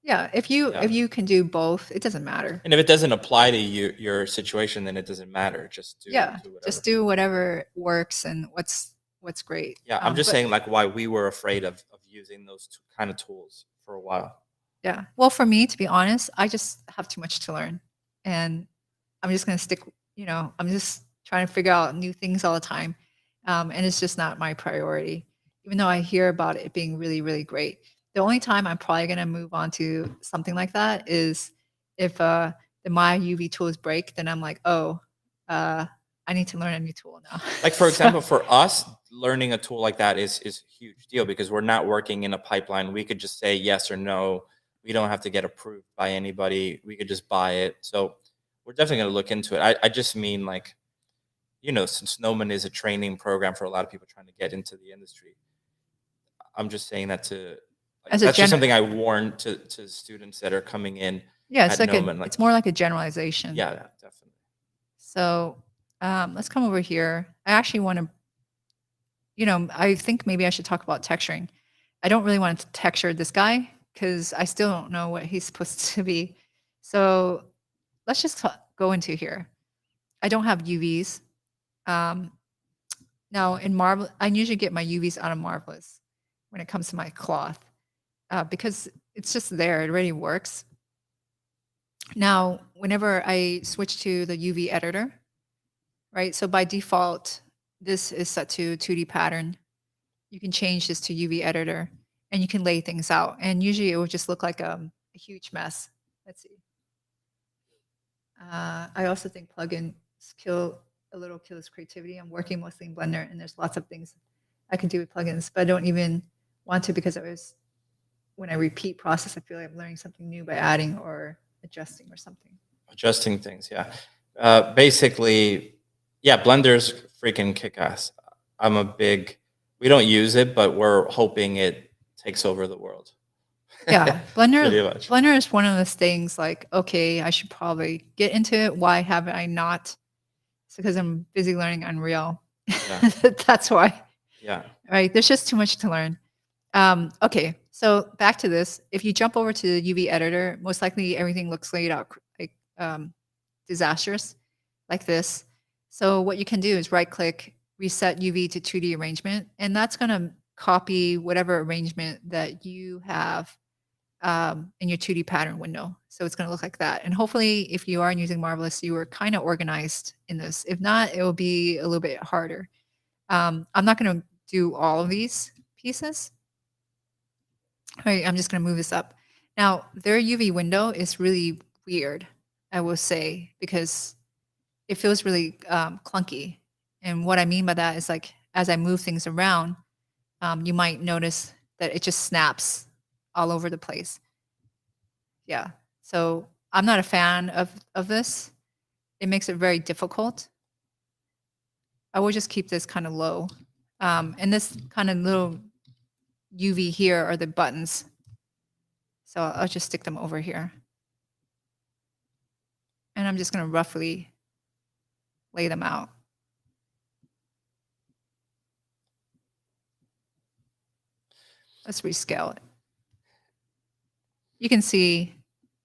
S2: Yeah, if you can do both, it doesn't matter.
S1: And if it doesn't apply to your situation, then it doesn't matter. Just do whatever.
S2: Just do whatever works and what's great.
S1: Yeah, I'm just saying like why we were afraid of using those kind of tools for a while.
S2: Yeah. Well, for me, to be honest, I just have too much to learn, and I'm just going to stick. I'm just trying to figure out new things all the time, and it's just not my priority. Even though I hear about it being really, really great. The only time I'm probably going to move on to something like that is if the Maya UV tools break. Then I'm like, oh, I need to learn a new tool now.
S1: Like for example, for us, learning a tool like that is a huge deal because we're not working in a pipeline. We could just say yes or no. We don't have to get approved by anybody. We could just buy it. So we're definitely going to look into it. I just mean like, since Gnomon is a training program for a lot of people trying to get into the industry, I'm just saying that that's just something I warn to students that are coming in.
S2: Yeah, it's like it's more like a generalization.
S1: Yeah, definitely.
S2: So let's come over here. I actually want to, I think maybe I should talk about texturing. I don't really want to texture this guy because I still don't know what he's supposed to be. So let's just go into here. I don't have UVs. Now in Marvel, I usually get my UVs out of Marvelous when it comes to my cloth because it's just there. It already works. Now, whenever I switch to the UV editor, right? So by default, this is set to 2D pattern. You can change this to UV editor and you can lay things out. And usually it will just look like a huge mess. Let's see. I also think plugins kill its creativity. I'm working mostly in Blender and there's lots of things I can do with plugins, but I don't even want to because when I repeat process, I feel like I'm learning something new by adding or adjusting or something.
S1: Adjusting things, yeah. Basically, yeah, Blender's freaking kick-ass. We don't use it, but we're hoping it takes over the world.
S2: Yeah, Blender is one of those things like, okay, I should probably get into it. Why haven't I not? It's because I'm busy learning Unreal. Yeah. That's why.
S1: Yeah.
S2: Right. There's just too much to learn. Okay, so back to this. If you jump over to the UV editor, most likely everything looks laid out like disastrous, like this. So what you can do is right-click, reset UV to 2D arrangement, and that's going to copy whatever arrangement that you have in your 2D pattern window. So it's going to look like that. And hopefully, if you are using Marvelous, you are kind of organized in this. If not, it will be a little bit harder. I'm not going to do all of these pieces. All right, I'm just going to move this up. Now, their UV window is really weird, I will say, because it feels really clunky. And what I mean by that is like, as I move things around, you might notice that it just snaps all over the place. Yeah, so I'm not a fan of this. It makes it very difficult. I will just keep this kind of low. And this kind of little UV here are the buttons. So I'll just stick them over here. And I'm just going to roughly lay them out. Let's rescale it. You can see,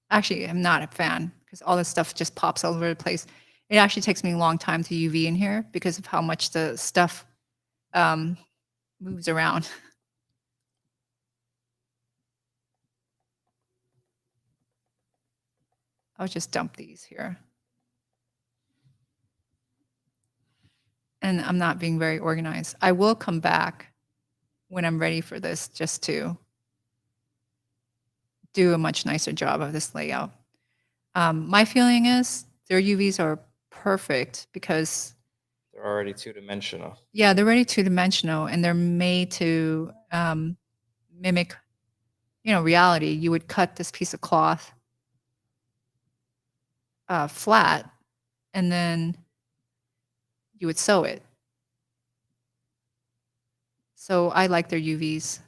S2: actually, I'm not a fan because all this stuff just pops all over the place. It actually takes me a long time to UV in here because of how much the stuff moves around. I'll just dump these here. And I'm not being very organized. I will come back when I'm ready for this just to do a much nicer job of this layout. My feeling is their UVs are perfect because
S1: they're already two-dimensional.
S2: Yeah, they're already two-dimensional and they're made to mimic, reality. You would cut this piece of cloth flat and then you would sew it. So I like their UVs.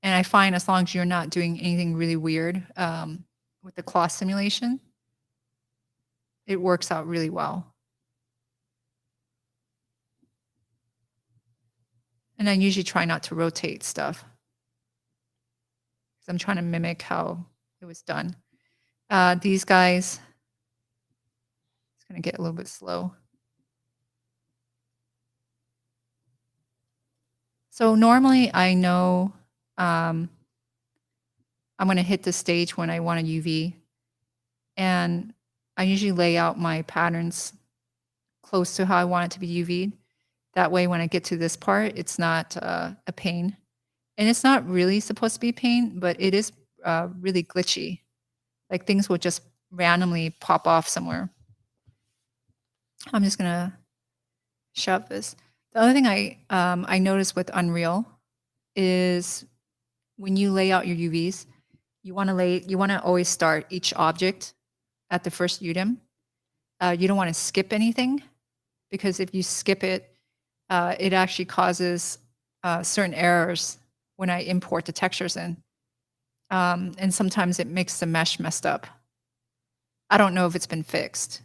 S2: And I find as long as you're not doing anything really weird with the cloth simulation, it works out really well. And I usually try not to rotate stuff because I'm trying to mimic how it was done. These guys, it's going to get a little bit slow. So normally I know I'm going to hit the stage when I want a UV. And I usually lay out my patterns close to how I want it to be UV'd. That way, when I get to this part, it's not a pain. And it's not really supposed to be a pain, but it is really glitchy. Like things will just randomly pop off somewhere. I'm just going to shove this. The other thing I noticed with Unreal is when you lay out your UVs, you want to always start each object at the first UDIM. You don't want to skip anything because if you skip it, it actually causes certain errors when I import the textures in. And sometimes it makes the mesh messed up. I don't know if it's been fixed.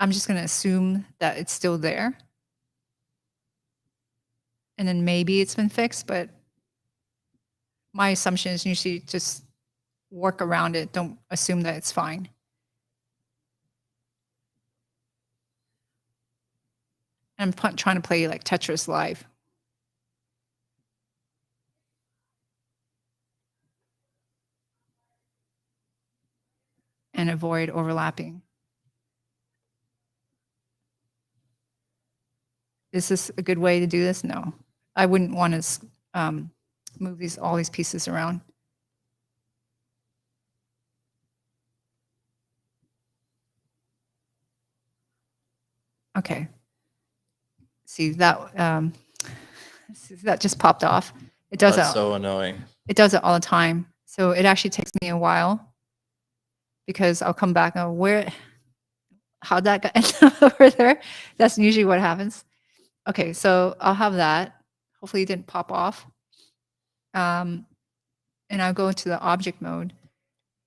S2: I'm just going to assume that it's still there. And then maybe it's been fixed, but my assumption is usually just work around it. Don't assume that it's fine. I'm trying to play like Tetris live. And avoid overlapping. Is this a good way to do this? No. I wouldn't want to move all these pieces around. Okay. See that that just popped off. It does
S1: That's
S2: it.
S1: So annoying.
S2: It does it all the time. So it actually takes me a while because I'll come back and how'd that get over there? That's usually what happens. Okay, so I'll have that. Hopefully it didn't pop off. And I'll go into the object mode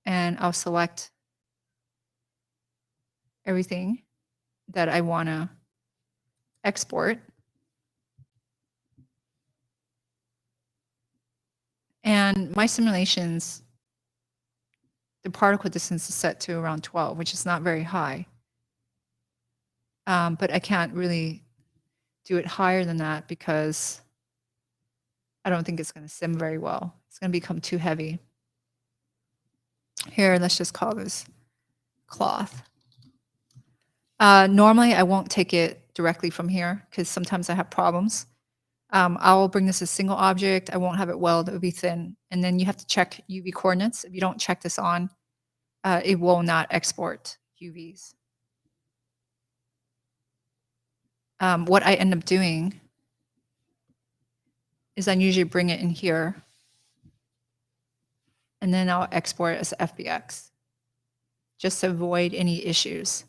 S2: and I'll select everything that I want to export. And my simulations, the particle distance is set to around 12, which is not very high. But I can't really do it higher than that because I don't think it's going to sim very well. It's going to become too heavy. Here, let's just call this cloth. Normally, I won't take it directly from here because sometimes I have problems. I will bring this as a single object. I won't have it weld. It will be thin. And then you have to check UV coordinates. If you don't check this on, it will not export UVs. What I end up doing is I usually bring it in here and then I'll export it as FBX just to avoid any issues.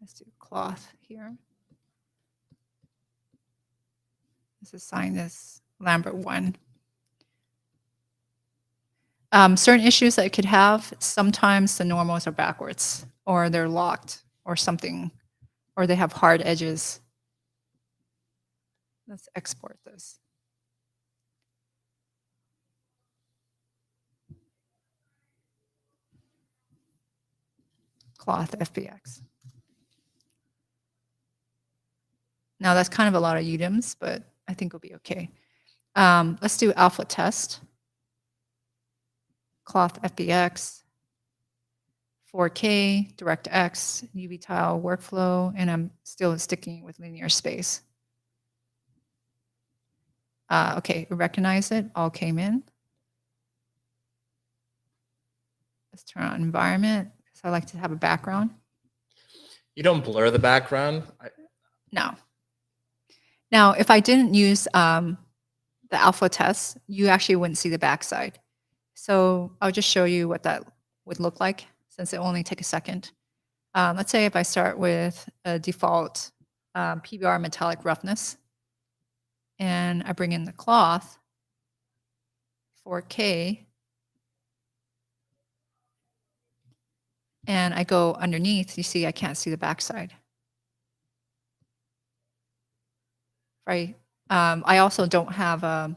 S2: Let's do cloth here. Let's assign this Lambert 1. Certain issues that it could have, sometimes the normals are backwards, or they're locked, or something, or they have hard edges. Let's export this. Cloth FBX. Now that's kind of a lot of UDIMs, but I think it'll be okay. Let's do alpha test. Cloth FBX, 4K, DirectX, UV tile workflow, and I'm still sticking with linear space. Okay, recognize it, all came in. Let's turn on environment, because I like to have a background.
S1: You don't blur the background?
S2: No. Now, if I didn't use the alpha test, you actually wouldn't see the backside. So I'll just show you what that would look like, since it will only take a second. Let's say if I start with a default PBR metallic roughness, and I bring in the cloth, 4K, and I go underneath, you see I can't see the backside. Right? I also don't have an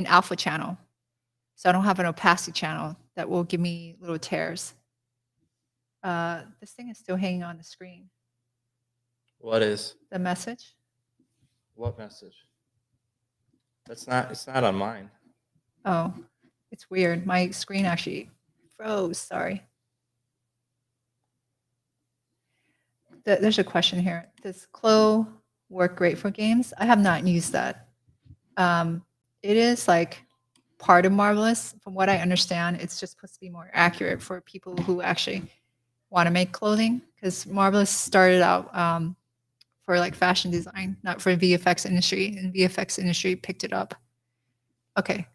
S2: alpha channel. So I don't have an opacity channel that will give me little tears. This thing is still hanging on the screen.
S1: What is?
S2: The message.
S1: What message? It's not on mine.
S2: Oh, it's weird. My screen actually froze, sorry. There's a question here. Does Clo work great for games? I have not used that. It is like part of Marvelous. From what I understand, it's just supposed to be more accurate for people who actually want to make clothing, because Marvelous started out for like fashion design, not for VFX industry, and VFX industry picked it up. Okay.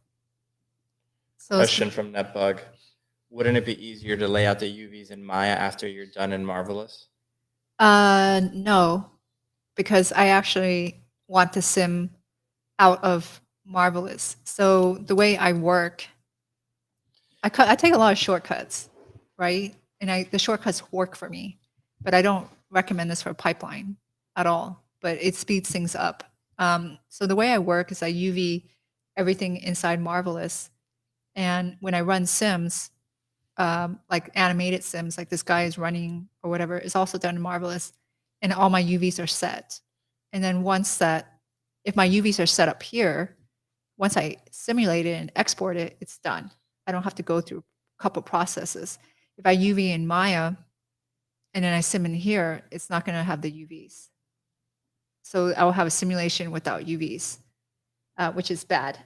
S2: So
S1: Question from NetBug. Wouldn't it be easier to lay out the UVs in Maya after you're done in Marvelous?
S2: No, because I actually want the sim out of Marvelous. So the way I work, I take a lot of shortcuts, right? And the shortcuts work for me, but I don't recommend this for a pipeline at all, but it speeds things up. So the way I work is I UV everything inside Marvelous. And when I run sims, like animated sims, like this guy is running or whatever, is also done in Marvelous, and all my UVs are set. And then once that, if my UVs are set up here, once I simulate it and export it, it's done. I don't have to go through a couple processes. If I UV in Maya and then I sim in here, it's not going to have the UVs. So I will have a simulation without UVs, which is bad.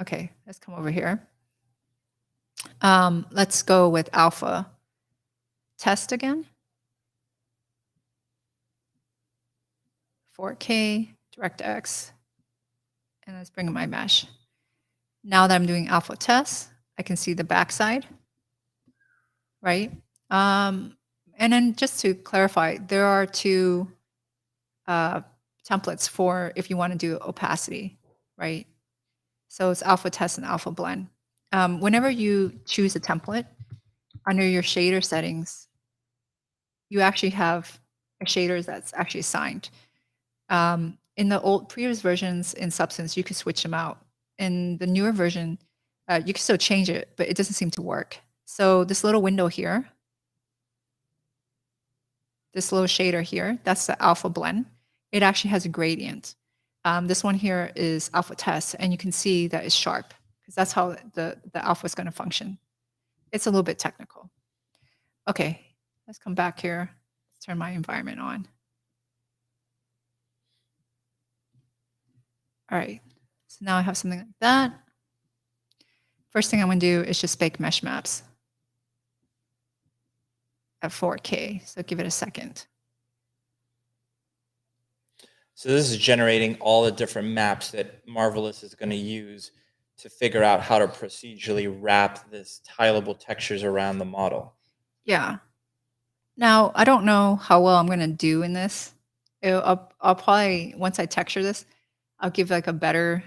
S2: Okay, let's come over here. Let's go with alpha test again. 4K, DirectX, and let's bring in my mesh. Now that I'm doing alpha test, I can see the backside, right? And then just to clarify, there are two templates for if you want to do opacity, right? So it's alpha test and alpha blend. Whenever you choose a template, under your shader settings, you actually have a shader that's actually assigned. In the old previous versions in Substance, you could switch them out. In the newer version, you can still change it, but it doesn't seem to work. So this little window here, this little shader here, that's the alpha blend. It actually has a gradient. This one here is alpha test, and you can see that it's sharp, because that's how the alpha is going to function. It's a little bit technical. Okay, let's come back here. Let's turn my environment on. All right, so now I have something like that. First thing I'm going to do is just bake mesh maps at 4K. So give it a second.
S1: So this is generating all the different maps that Marvelous is going to use to figure out how to procedurally wrap this tileable textures around the model.
S2: Yeah. Now, I don't know how well I'm going to do in this. I'll probably, once I texture this, I'll give like a better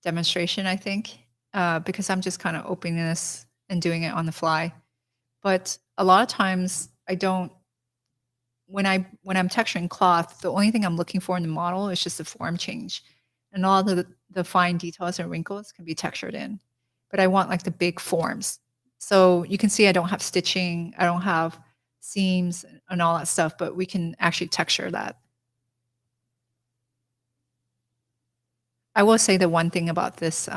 S2: demonstration, I think, because I'm just kind of opening this and doing it on the fly. But a lot of times I don't, when I'm texturing cloth, the only thing I'm looking for in the model is just the form change. And all the fine details and wrinkles can be textured in. But I want like the big forms. So you can see I don't have stitching, I don't have seams and all that stuff, but we can actually texture that. I will say the one thing about this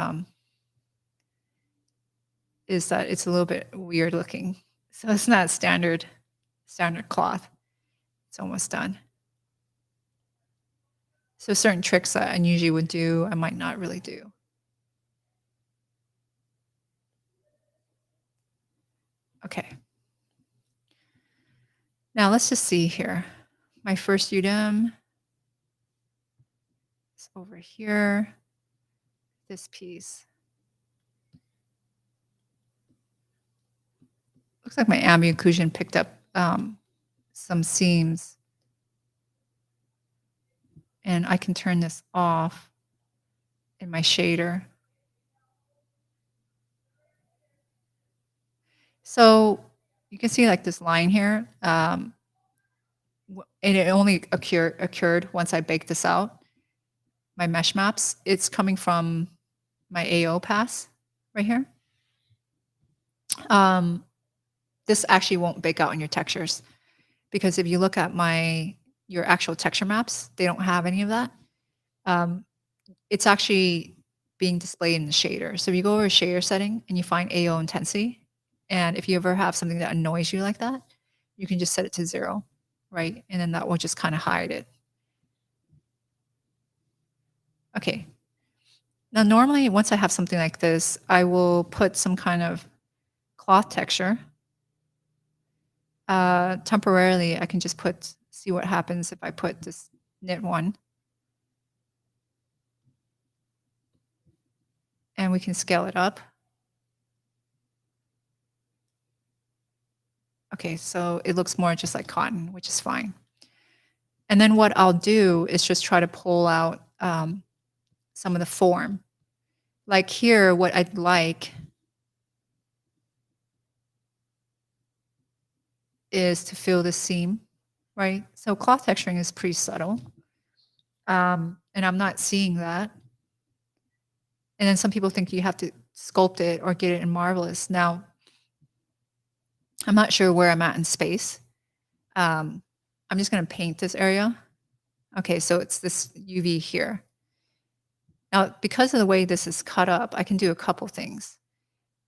S2: is that it's a little bit weird looking. So it's not standard cloth. It's almost done. So certain tricks that I usually would do, I might not really do. Okay. Now let's just see here. My first UDEM is over here. This piece. Looks like my ambient occlusion picked up some seams. And I can turn this off in my shader. So you can see like this line here. And it only occurred once I baked this out. My mesh maps, it's coming from my AO pass right here. This actually won't bake out in your textures, because if you look at your actual texture maps, they don't have any of that. It's actually being displayed in the shader. So if you go over a shader setting and you find AO intensity, and if you ever have something that annoys you like that, you can just set it to 0, right? And then that will just kind of hide it. Okay. Now, normally, once I have something like this, I will put some kind of cloth texture. Temporarily, I can just see what happens if I put this knit one. And we can scale it up. Okay, so it looks more just like cotton, which is fine. And then what I'll do is just try to pull out some of the form. Like here, what I'd like is to fill the seam, right? So cloth texturing is pretty subtle. And I'm not seeing that. And then some people think you have to sculpt it or get it in Marvelous. Now, I'm not sure where I'm at in space. I'm just going to paint this area. Okay, so it's this UV here. Now, because of the way this is cut up, I can do a couple things.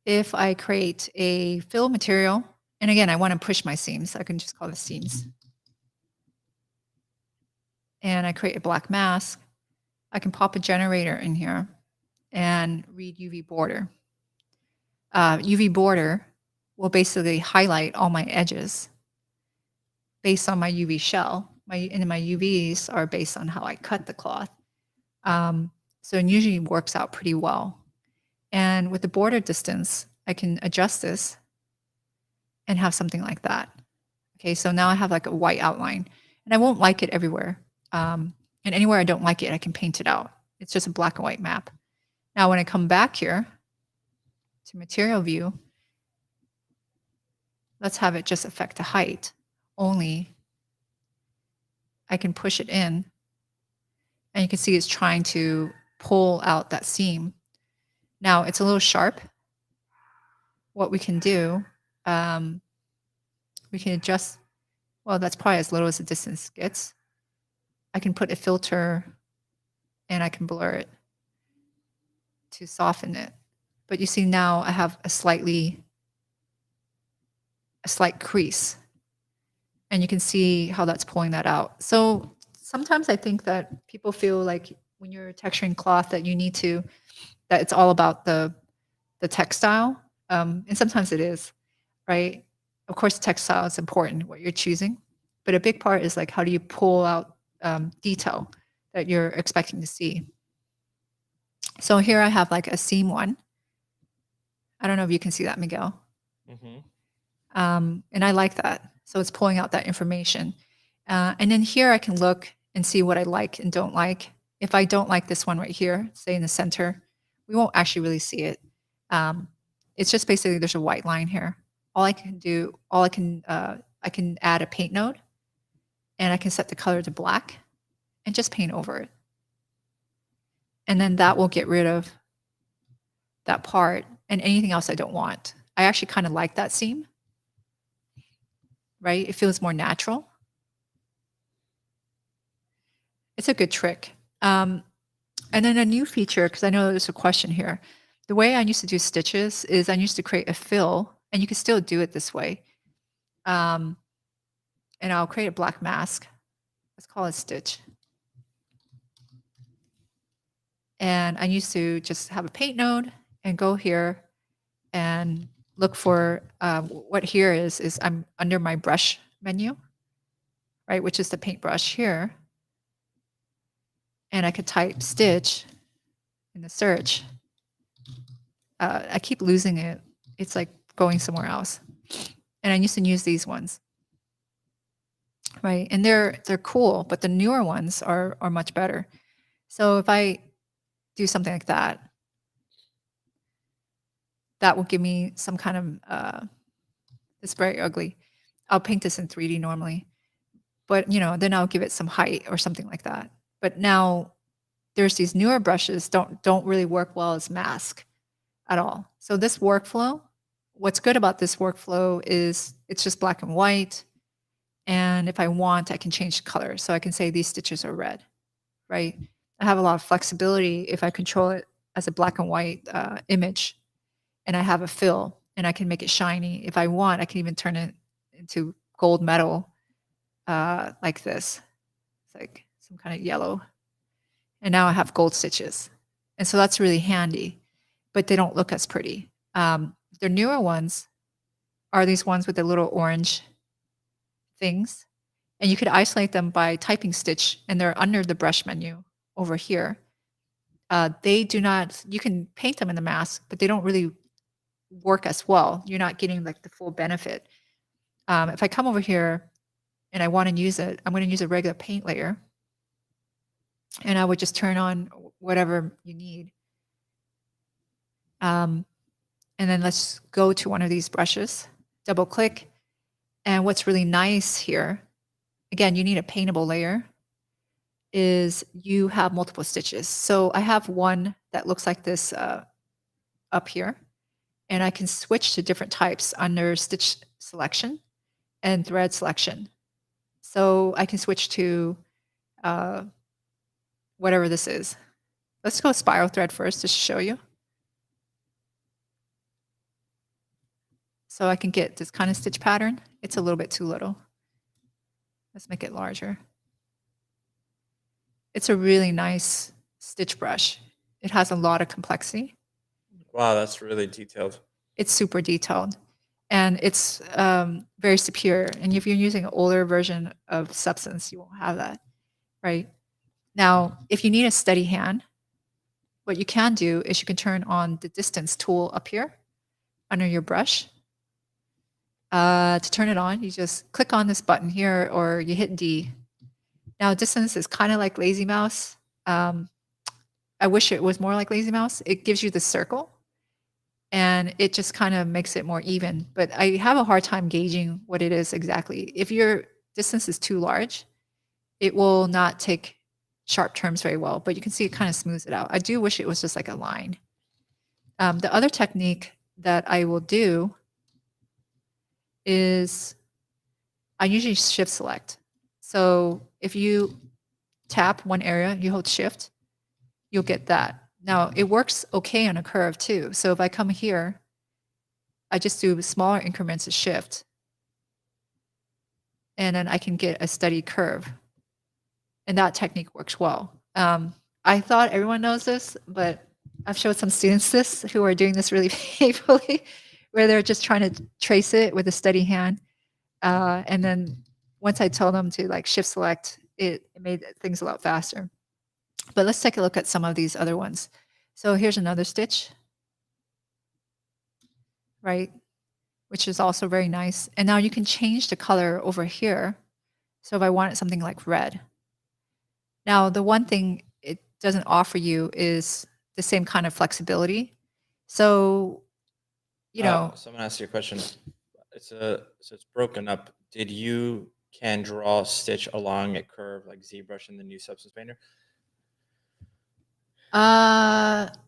S2: If I create a fill material, and again, I want to push my seams, I can just call this seams. And I create a black mask, I can pop a generator in here and read UV border. UV border will basically highlight all my edges based on my UV shell. And my UVs are based on how I cut the cloth. So it usually works out pretty well. And with the border distance, I can adjust this and have something like that. Okay, so now I have like a white outline, and I won't like it everywhere. And anywhere I don't like it, I can paint it out. It's just a black and white map. Now, when I come back here to material view, let's have it just affect the height only. I can push it in, and you can see it's trying to pull out that seam. Now, it's a little sharp. What we can do, we can adjust, well, that's probably as little as the distance gets. I can put a filter and I can blur it to soften it. But you see now I have a slight crease. And you can see how that's pulling that out. So sometimes I think that people feel like when you're texturing cloth that you need to, that it's all about the textile. And sometimes it is, right? Of course, textile is important, what you're choosing. But a big part is like, how do you pull out detail that you're expecting to see? So here I have like a seam one. I don't know if you can see that, Miguel.
S1: Mm-hmm.
S2: And I like that. So it's pulling out that information. And then here I can look and see what I like and don't like. If I don't like this one right here, say in the center, we won't actually really see it. It's just basically there's a white line here. I can add a paint node, and I can set the color to black and just paint over it. And then that will get rid of that part and anything else I don't want. I actually kind of like that seam, right? It feels more natural. It's a good trick. And then a new feature, because I know there's a question here. The way I used to do stitches is I used to create a fill, and you can still do it this way. And I'll create a black mask. Let's call it stitch. And I used to just have a paint node and go here and look for what here is I'm under my brush menu, right, which is the paintbrush here. And I could type stitch in the search. I keep losing it. It's like going somewhere else. And I used to use these ones, right? And they're cool, but the newer ones are much better. So if I do something like that, that will give me some kind of, it's very ugly. I'll paint this in 3D normally, but then I'll give it some height or something like that. But now there's these newer brushes don't really work well as mask at all. So this workflow, what's good about this workflow is it's just black and white. And if I want, I can change the color. So I can say these stitches are red, right? I have a lot of flexibility if I control it as a black and white image, and I have a fill, and I can make it shiny. If I want, I can even turn it into gold metal like this. It's like some kind of yellow. And now I have gold stitches. And so that's really handy, but they don't look as pretty. The newer ones are these ones with the little orange things. And you could isolate them by typing stitch, and they're under the brush menu over here. They do not, you can paint them in the mask, but they don't really work as well. You're not getting like the full benefit. If I come over here and I want to use it, I'm going to use a regular paint layer. And I would just turn on whatever you need. And then let's go to one of these brushes, double click. And what's really nice here, again, you need a paintable layer, is you have multiple stitches. So I have one that looks like this up here, and I can switch to different types under stitch selection and thread selection. So I can switch to whatever this is. Let's go spiral thread first to show you. So I can get this kind of stitch pattern. It's a little bit too little. Let's make it larger. It's a really nice stitch brush. It has a lot of complexity.
S1: Wow, that's really detailed.
S2: It's super detailed, and it's very superior. And if you're using an older version of Substance, you won't have that, right? Now, if you need a steady hand, what you can do is you can turn on the distance tool up here under your brush. To turn it on, you just click on this button here, or you hit D. Now, distance is kind of like Lazy Mouse. I wish it was more like Lazy Mouse. It gives you the circle, and it just kind of makes it more even. But I have a hard time gauging what it is exactly. If your distance is too large, it will not take sharp turns very well, but you can see it kind of smooths it out. I do wish it was just like a line. The other technique that I will do is I usually shift select. So if you tap one area, you hold shift, you'll get that. Now it works okay on a curve too. So if I come here, I just do smaller increments of shift, and then I can get a steady curve. And that technique works well. I thought everyone knows this, but I've showed some students this who are doing this really painfully, where they're just trying to trace it with a steady hand. And then once I told them to like shift select, it made things a lot faster. But let's take a look at some of these other ones. So here's another stitch, right? Which is also very nice. And now you can change the color over here. So if I wanted something like red. Now, the one thing it doesn't offer you is the same kind of flexibility. So, you know,
S1: someone asked you a question. So it's broken up. Did you can draw stitch along a curve like ZBrush in the new Substance Painter?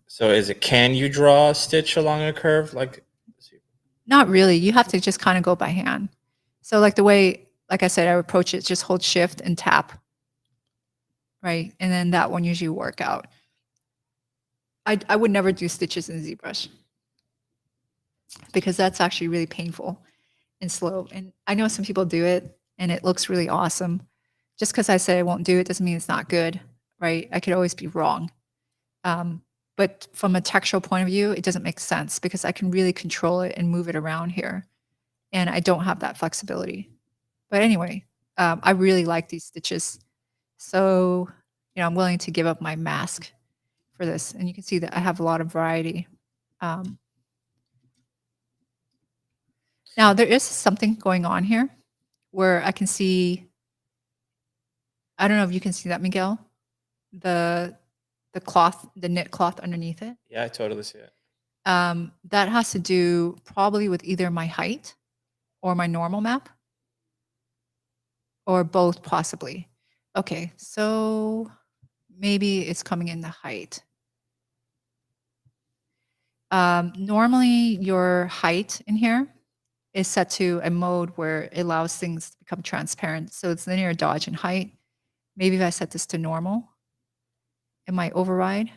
S1: So is it, can you draw a stitch along a curve like?
S2: Not really. You have to just kind of go by hand. So like the way, like I said, I approach it, just hold shift and tap. Right. And then that one usually work out. I would never do stitches in ZBrush because that's actually really painful and slow. And I know some people do it and it looks really awesome. Just because I say I won't do it doesn't mean it's not good, right? I could always be wrong. But from a textural point of view, it doesn't make sense because I can really control it and move it around here. And I don't have that flexibility. But anyway, I really like these stitches. So, you know, I'm willing to give up my mask for this. And you can see that I have a lot of variety. Now, there is something going on here where I can see, I don't know if you can see that, Miguel, the cloth, the knit cloth underneath it.
S1: Yeah, I totally see it.
S2: That has to do probably with either my height or my normal map or both possibly. Okay, so maybe it's coming in the height. Normally your height in here is set to a mode where it allows things to become transparent. So it's linear dodge and height. Maybe if I set this to normal, it might override.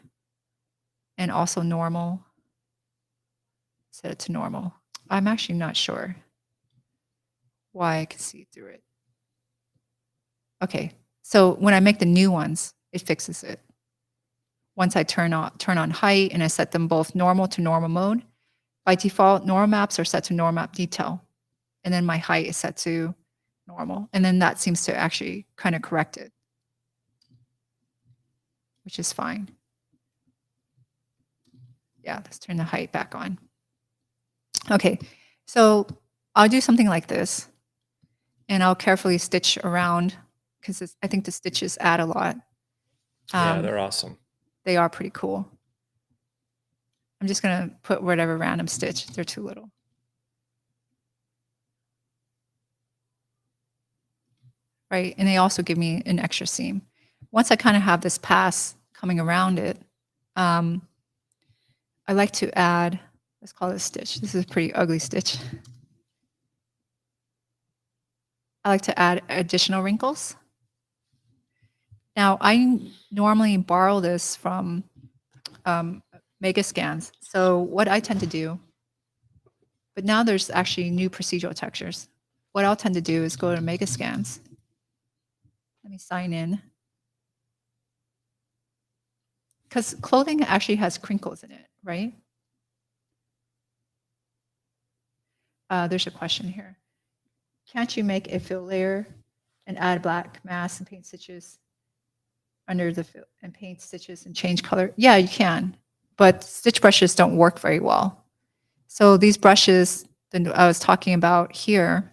S2: And also normal, set it to normal. I'm actually not sure why I can see through it. Okay, so when I make the new ones, it fixes it. Once I turn on height and I set them both normal to normal mode, by default, normal maps are set to normal map detail. And then my height is set to normal. And then that seems to actually kind of correct it, which is fine. Yeah, let's turn the height back on. Okay, so I'll do something like this and I'll carefully stitch around because I think the stitches add a lot.
S1: Yeah, they're awesome.
S2: They are pretty cool. I'm just going to put whatever random stitch. They're too little. Right, and they also give me an extra seam. Once I kind of have this pass coming around it, I like to add, let's call it a stitch. This is a pretty ugly stitch. I like to add additional wrinkles. Now, I normally borrow this from Mega Scans. So what I tend to do, but now there's actually new procedural textures. What I'll tend to do is go to Mega Scans. Let me sign in. Because clothing actually has crinkles in it, right? There's a question here. Can't you make a fill layer and add black mask and paint stitches under the fill and paint stitches and change color? Yeah, you can, but stitch brushes don't work very well. So these brushes that I was talking about here,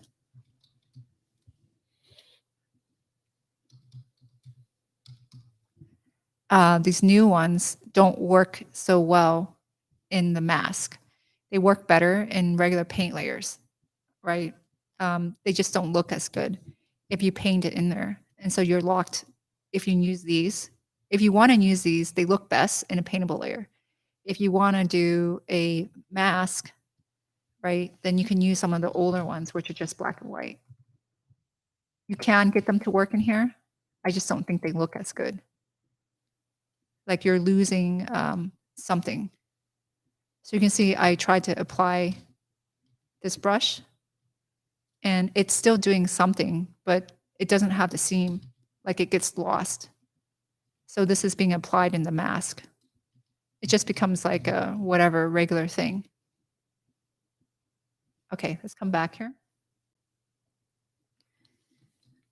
S2: these new ones don't work so well in the mask. They work better in regular paint layers, right? They just don't look as good if you paint it in there. And so you're locked if you use these. If you want to use these, they look best in a paintable layer. If you want to do a mask, right, then you can use some of the older ones, which are just black and white. You can get them to work in here. I just don't think they look as good. Like you're losing something. So you can see I tried to apply this brush and it's still doing something, but it doesn't have the seam, like it gets lost. So this is being applied in the mask. It just becomes like a whatever regular thing. Okay, let's come back here.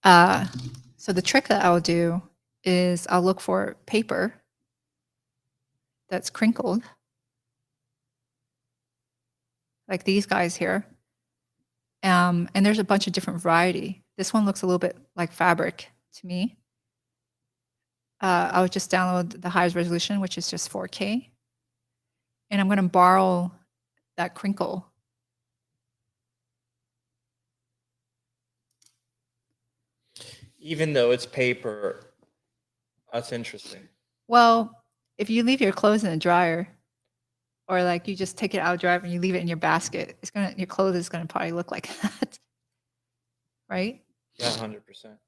S2: So the trick that I'll do is I'll look for paper that's crinkled, like these guys here. And there's a bunch of different variety. This one looks a little bit like fabric to me. I would just download the highest resolution, which is just 4K. And I'm going to borrow that crinkle.
S1: Even though it's paper, that's interesting.
S2: Well, if you leave your clothes in the dryer, or like you just take it out of the dryer and you leave it in your basket, your clothes is gonna probably look like that, right?
S1: Yeah, 100%.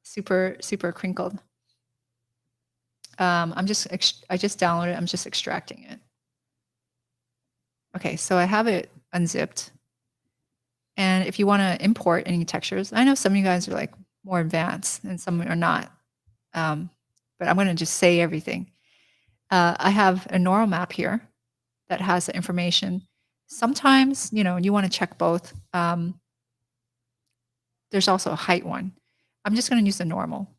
S2: Super crinkled. I just downloaded it. I'm just extracting it. Okay, so I have it unzipped. And if you want to import any textures, I know some of you guys are like more advanced and some are not. But I'm going to just say everything. I have a normal map here that has the information. Sometimes, you want to check both. There's also a height one. I'm just going to use the normal.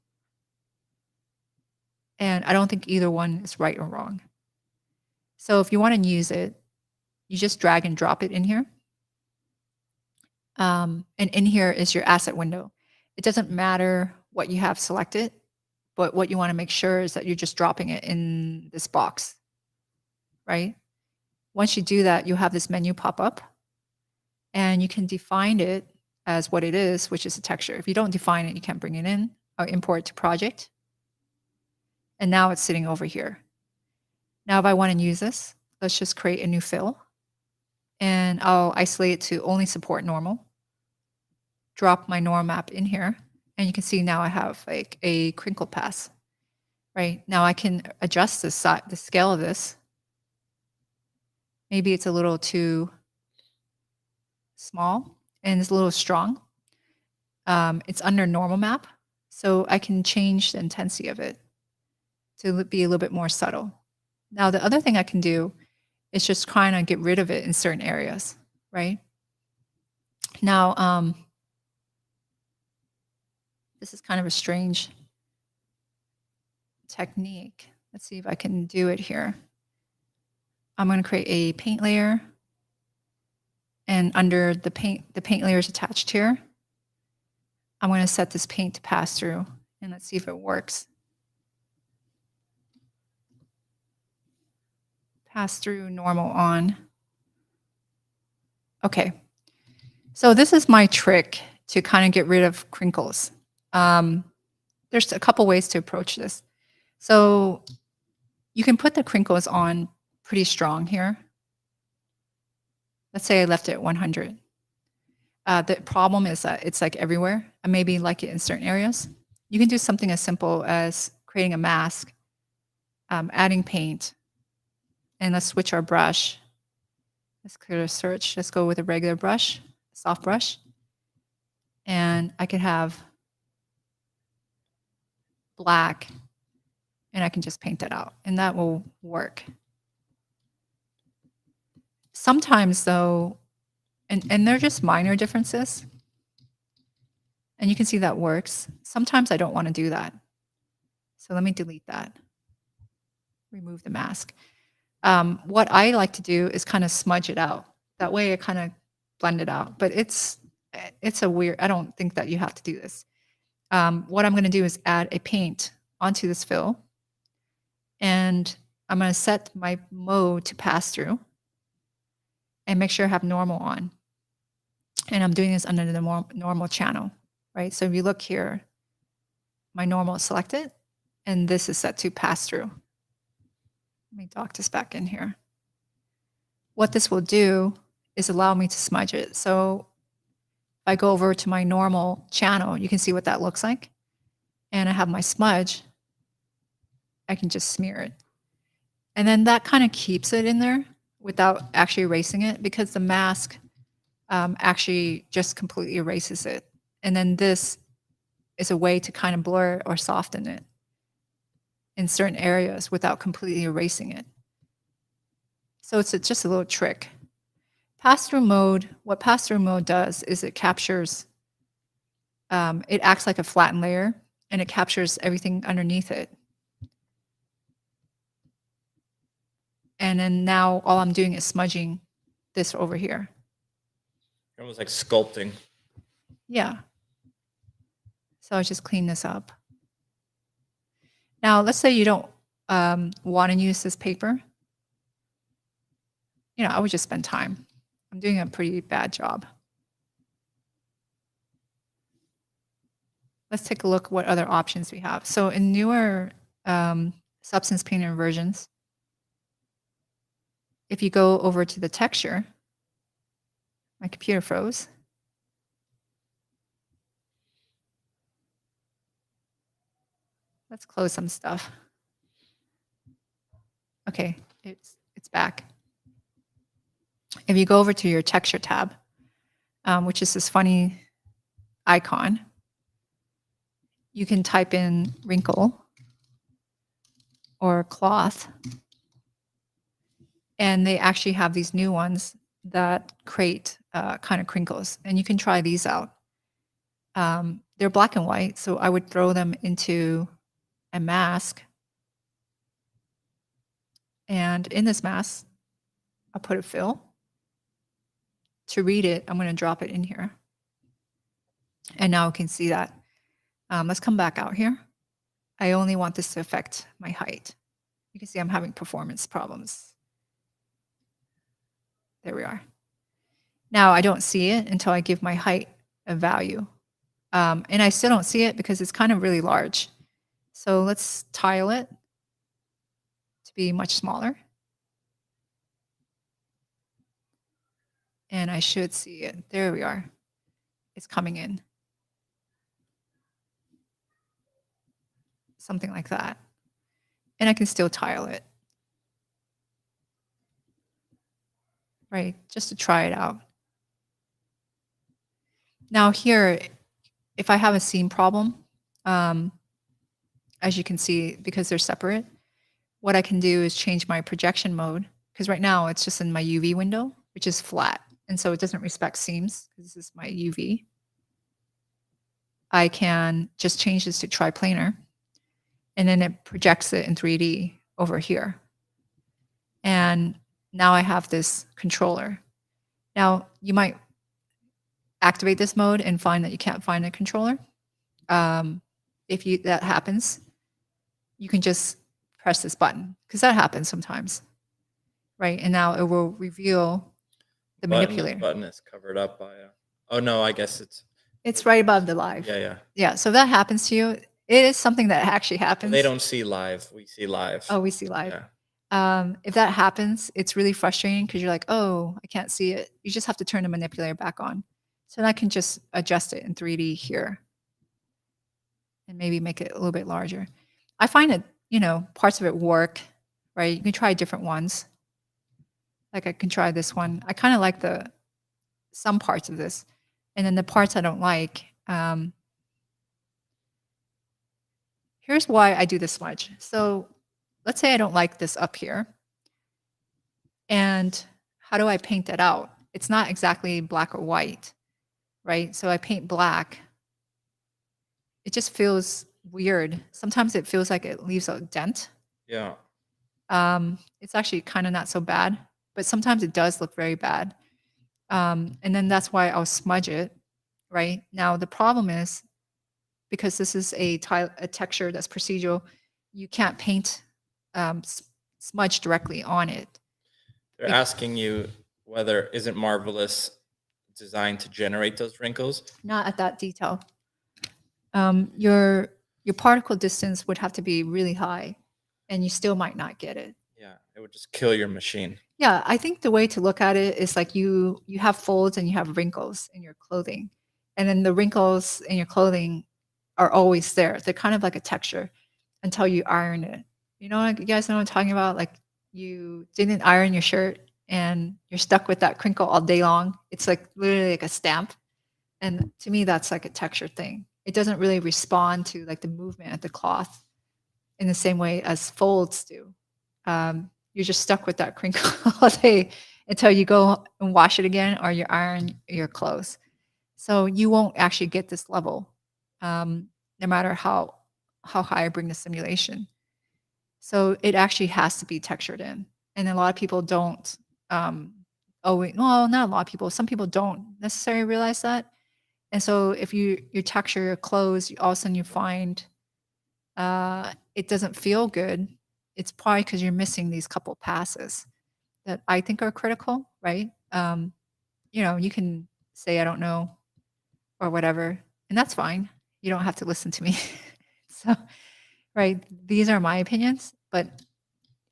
S2: And I don't think either one is right or wrong. So if you want to use it, you just drag and drop it in here. And in here is your asset window. It doesn't matter what you have selected, but what you want to make sure is that you're just dropping it in this box, right? Once you do that, you'll have this menu pop up and you can define it as what it is, which is a texture. If you don't define it, you can't bring it in or import to project. And now it's sitting over here. Now, if I want to use this, let's just create a new fill and I'll isolate it to only support normal. Drop my normal map in here. And you can see now I have like a crinkle pass, right? Now I can adjust the scale of this. Maybe it's a little too small and it's a little strong. It's under normal map. So I can change the intensity of it to be a little bit more subtle. Now, the other thing I can do is just kind of get rid of it in certain areas, right? Now, this is kind of a strange technique. Let's see if I can do it here. I'm going to create a paint layer. And under the paint layer is attached here. I'm going to set this paint to pass through. And let's see if it works. Pass through, normal on. Okay. So this is my trick to kind of get rid of crinkles. There's a couple ways to approach this. So you can put the crinkles on pretty strong here. Let's say I left it at 100. The problem is that it's like everywhere. I maybe like it in certain areas. You can do something as simple as creating a mask, adding paint, and let's switch our brush. Let's clear the search. Let's go with a regular brush, soft brush. And I could have black, and I can just paint that out, and that will work. Sometimes, though, and they're just minor differences, and you can see that works. Sometimes I don't want to do that. So let me delete that. Remove the mask. What I like to do is kind of smudge it out. That way I kind of blend it out. But it's a weird, I don't think that you have to do this. What I'm going to do is add a paint onto this fill. And I'm going to set my mode to pass through and make sure I have normal on. And I'm doing this under the normal channel, right? So if you look here, my normal is selected and this is set to pass through. Let me dock this back in here. What this will do is allow me to smudge it. So if I go over to my normal channel, you can see what that looks like. And I have my smudge. I can just smear it. And then that kind of keeps it in there without actually erasing it, because the mask actually just completely erases it. And then this is a way to kind of blur or soften it in certain areas without completely erasing it. So it's just a little trick. Pass-through mode, what pass-through mode does is it captures, it acts like a flattened layer, and it captures everything underneath it. And then now all I'm doing is smudging this over here.
S1: Almost like sculpting.
S2: Yeah. So I just clean this up. Now, let's say you don't want to use this paper. I would just spend time. I'm doing a pretty bad job. Let's take a look what other options we have. So in newer substance painter versions, if you go over to the texture, my computer froze. Let's close some stuff. Okay, it's back. If you go over to your texture tab, which is this funny icon, you can type in wrinkle or cloth, and they actually have these new ones that create kind of crinkles, and you can try these out. They're black and white, so I would throw them into a mask. And in this mask, I'll put a fill. To read it, I'm going to drop it in here. And now we can see that. Let's come back out here. I only want this to affect my height. You can see I'm having performance problems. There we are. Now I don't see it until I give my height a value. And I still don't see it because it's kind of really large. So let's tile it to be much smaller. And I should see it. There we are. It's coming in. Something like that. And I can still tile it. Right, just to try it out. Now here, if I have a seam problem, as you can see, because they're separate, what I can do is change my projection mode, because right now it's just in my UV window, which is flat. And so it doesn't respect seams, because this is my UV. I can just change this to triplanar, and then it projects it in 3D over here. And now I have this controller. Now you might activate this mode and find that you can't find a controller. If that happens, you can just press this button, because that happens sometimes, right? And now it will reveal the manipulator.
S1: Button is covered up by a... Oh no, I guess
S2: it's right above the live. Yeah. So if that happens to you, it is something that actually happens.
S1: They don't see live. We see live.
S2: Oh, we see live. Yeah. If that happens, it's really frustrating because you're like, oh, I can't see it. You just have to turn the manipulator back on. So then I can just adjust it in 3D here and maybe make it a little bit larger. I find that, parts of it work, right? You can try different ones. Like I can try this one. I kind of like some parts of this. And then the parts I don't like, here's why I do the smudge. So let's say I don't like this up here. And how do I paint that out? It's not exactly black or white, right? So I paint black. It just feels weird. Sometimes it feels like it leaves a dent.
S1: Yeah.
S2: It's actually kind of not so bad, but sometimes it does look very bad. And then that's why I'll smudge it, right? Now the problem is, because this is a texture that's procedural, you can't paint smudge directly on it.
S1: They're asking you whether Isn't Marvelous designed to generate those wrinkles?
S2: Not at that detail. Your particle distance would have to be really high, and you still might not get it.
S1: Yeah, it would just kill your machine.
S2: Yeah, I think the way to look at it is like you have folds and you have wrinkles in your clothing, and then the wrinkles in your clothing are always there. They're kind of like a texture until you iron it. You guys know what I'm talking about? Like you didn't iron your shirt and you're stuck with that crinkle all day long. It's like literally like a stamp. And to me, that's like a texture thing. It doesn't really respond to like the movement of the cloth in the same way as folds do. You're just stuck with that crinkle all day until you go and wash it again or you iron your clothes. So you won't actually get this level, no matter how high I bring the simulation. So it actually has to be textured in. And a lot of people don't, not a lot of people, some people don't necessarily realize that. And so if you texture your clothes, all of a sudden you find it doesn't feel good. It's probably because you're missing these couple passes. that I think are critical, right? You know, you can say, I don't know, or whatever, and that's fine. You don't have to listen to me. So, right, these are my opinions, but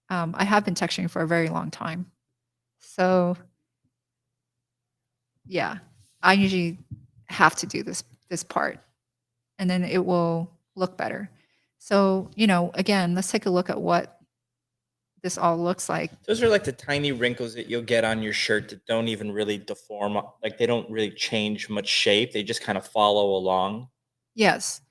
S2: I have been texturing for a very long time. So, yeah, I usually have to do this part, and then it will look better. So, you know, again, let's take a look at what this all looks like.
S1: Those are like the tiny wrinkles that you'll get on your shirt that don't even really deform. Like they don't really change much shape. They just kind of follow along.
S2: Yes.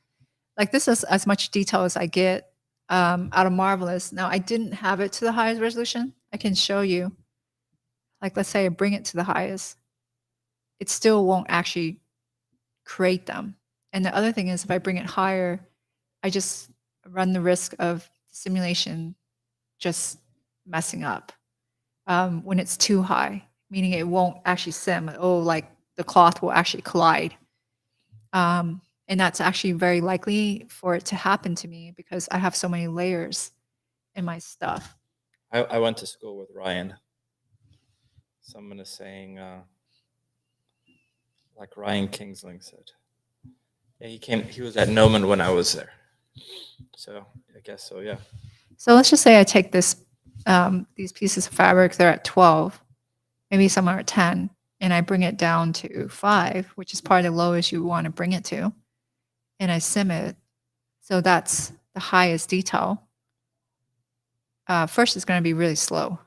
S2: Like this is as much detail as I get out of Marvelous. Now, I didn't have it to the highest resolution. I can show you. Like, let's say I bring it to the highest. It still won't actually create them. And the other thing is, if I bring it higher, I just run the risk of simulation just messing up when it's too high, meaning it won't actually sim. Oh, like the cloth will actually collide. And that's actually very likely for it to happen to me because I have so many layers in my stuff.
S1: I went to school with Ryan. Someone is saying, like Ryan Kingsling said. Yeah, he was at Gnomon when I was there. So I guess so, yeah.
S2: So let's just say I take these pieces of fabric, they're at 12, maybe some are at 10, and I bring it down to 5, which is probably the lowest you want to bring it to, and I sim it. So that's the highest detail. First, it's going to be really slow.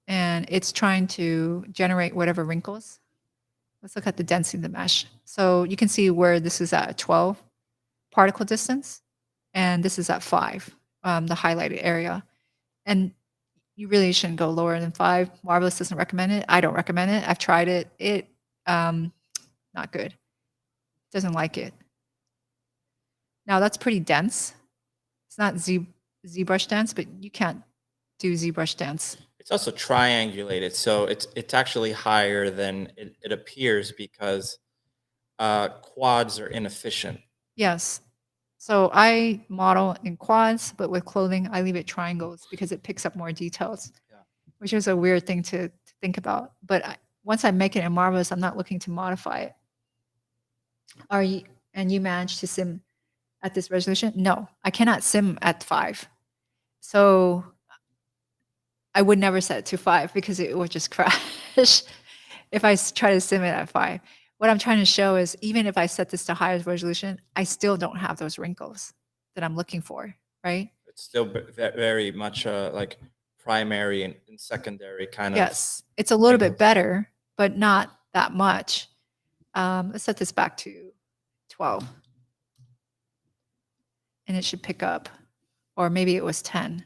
S2: And it's trying to generate whatever wrinkles. Let's look at the density of the mesh. So you can see where this is at 12 particle distance, and this is at 5, the highlighted area. And you really shouldn't go lower than 5. Marvelous doesn't recommend it. I don't recommend it. I've tried it. It not good. Doesn't like it. Now that's pretty dense. It's not ZBrush dense, but you can't do ZBrush dense.
S1: It's also triangulated, so it's actually higher than it appears because quads are inefficient.
S2: Yes. So I model in quads, but with clothing, I leave it triangles because it picks up more details, which is a weird thing to think about. But once I make it in Marvelous, I'm not looking to modify it. And you managed to sim at this resolution? No, I cannot sim at 5. So I would never set it to 5 because it would just crash if I try to sim it at 5. What I'm trying to show is even if I set this to highest resolution, I still don't have those wrinkles that I'm looking for, right?
S1: It's still very much like primary and secondary kind of.
S2: Yes, it's a little bit better, but not that much. Let's set this back to 12. And it should pick up, or maybe it was 10.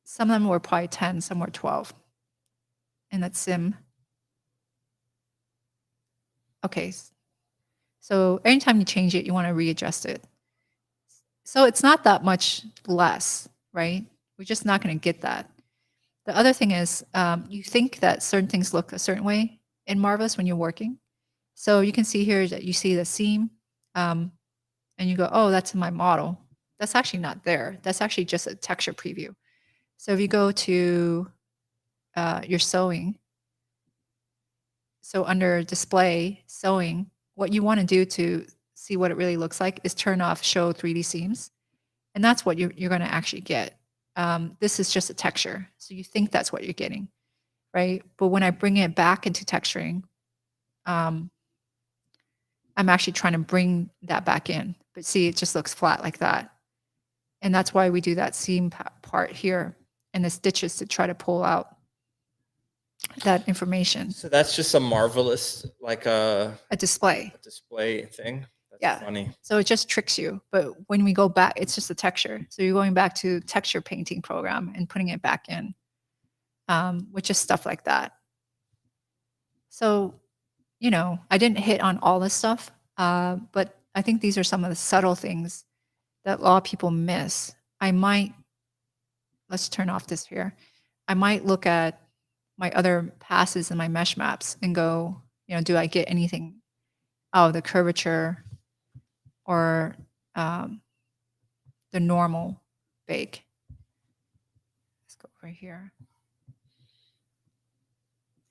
S2: Some of them were probably 10, some were 12. And let's sim. Okay. So anytime you change it, you want to readjust it. So it's not that much less, right? We're just not going to get that. The other thing is you think that certain things look a certain way in Marvelous when you're working. So you can see here that you see the seam and you go, oh, that's in my model. That's actually not there. That's actually just a texture preview. So if you go to your sewing, so under display sewing, what you want to do to see what it really looks like is turn off show 3D seams. And that's what you're going to actually get. This is just a texture. So you think that's what you're getting, right? But when I bring it back into texturing, I'm actually trying to bring that back in. But see, it just looks flat like that. And that's why we do that seam part here and the stitches to try to pull out that information.
S1: So that's just a Marvelous, like
S2: a display
S1: thing. That's
S2: yeah.
S1: funny.
S2: So it just tricks you. But when we go back, it's just a texture. So you're going back to texture painting program and putting it back in, which is stuff like that. So, you know, I didn't hit on all this stuff, but I think these are some of the subtle things that a lot of people miss. Let's turn off this here. I might look at my other passes in my mesh maps and go, you know, do I get anything out of the curvature or the normal bake. Let's go over here.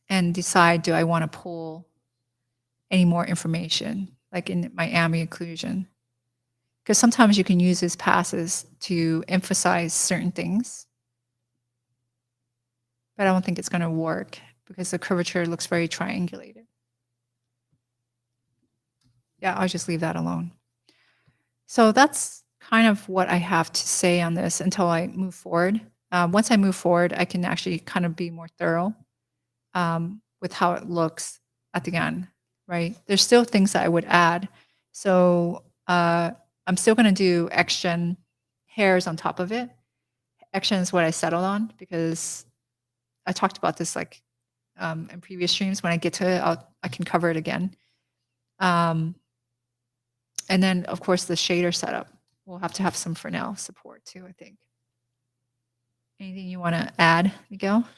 S2: And decide, do I want to pull any more information, like in my ambient occlusion? Because sometimes you can use these passes to emphasize certain things. But I don't think it's going to work because the curvature looks very triangulated. Yeah, I'll just leave that alone. So that's kind of what I have to say on this until I move forward. Once I move forward, I can actually kind of be more thorough with how it looks at the end, right? There's still things that I would add. So I'm still going to do X-Gen hairs on top of it. X-Gen is what I settled on because I talked about this like in previous streams. When I get to it, I can cover it again. And then, of course, the shader setup. We'll have to have some Fresnel support too, I think. Anything you want to add, Miguel?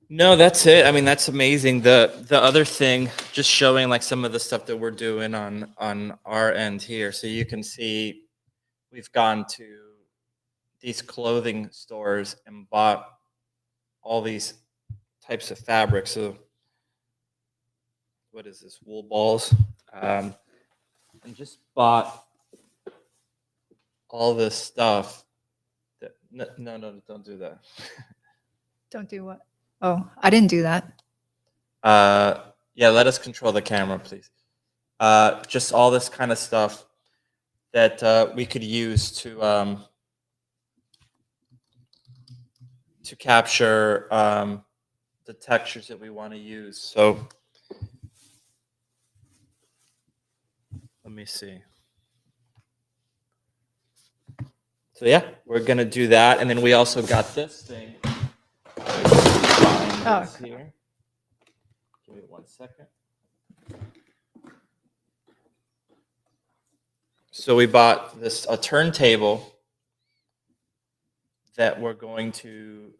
S1: No, that's it. I mean, that's amazing. The other thing, just showing like some of the stuff that we're doing on our end here. So you can see we've gone to these clothing stores and bought all these types of fabrics. So what is this? Wool balls. And just bought all this stuff. No, don't do that.
S2: Don't do what? Oh, I didn't do that.
S1: Yeah, let us control the camera, please. Just all this kind of stuff that we could use to capture the textures that we want to use. So let me see. So yeah, we're gonna do that, and then we also got this thing.
S2: Oh,
S1: here. Give me 1 second. So we bought a turntable that we're going to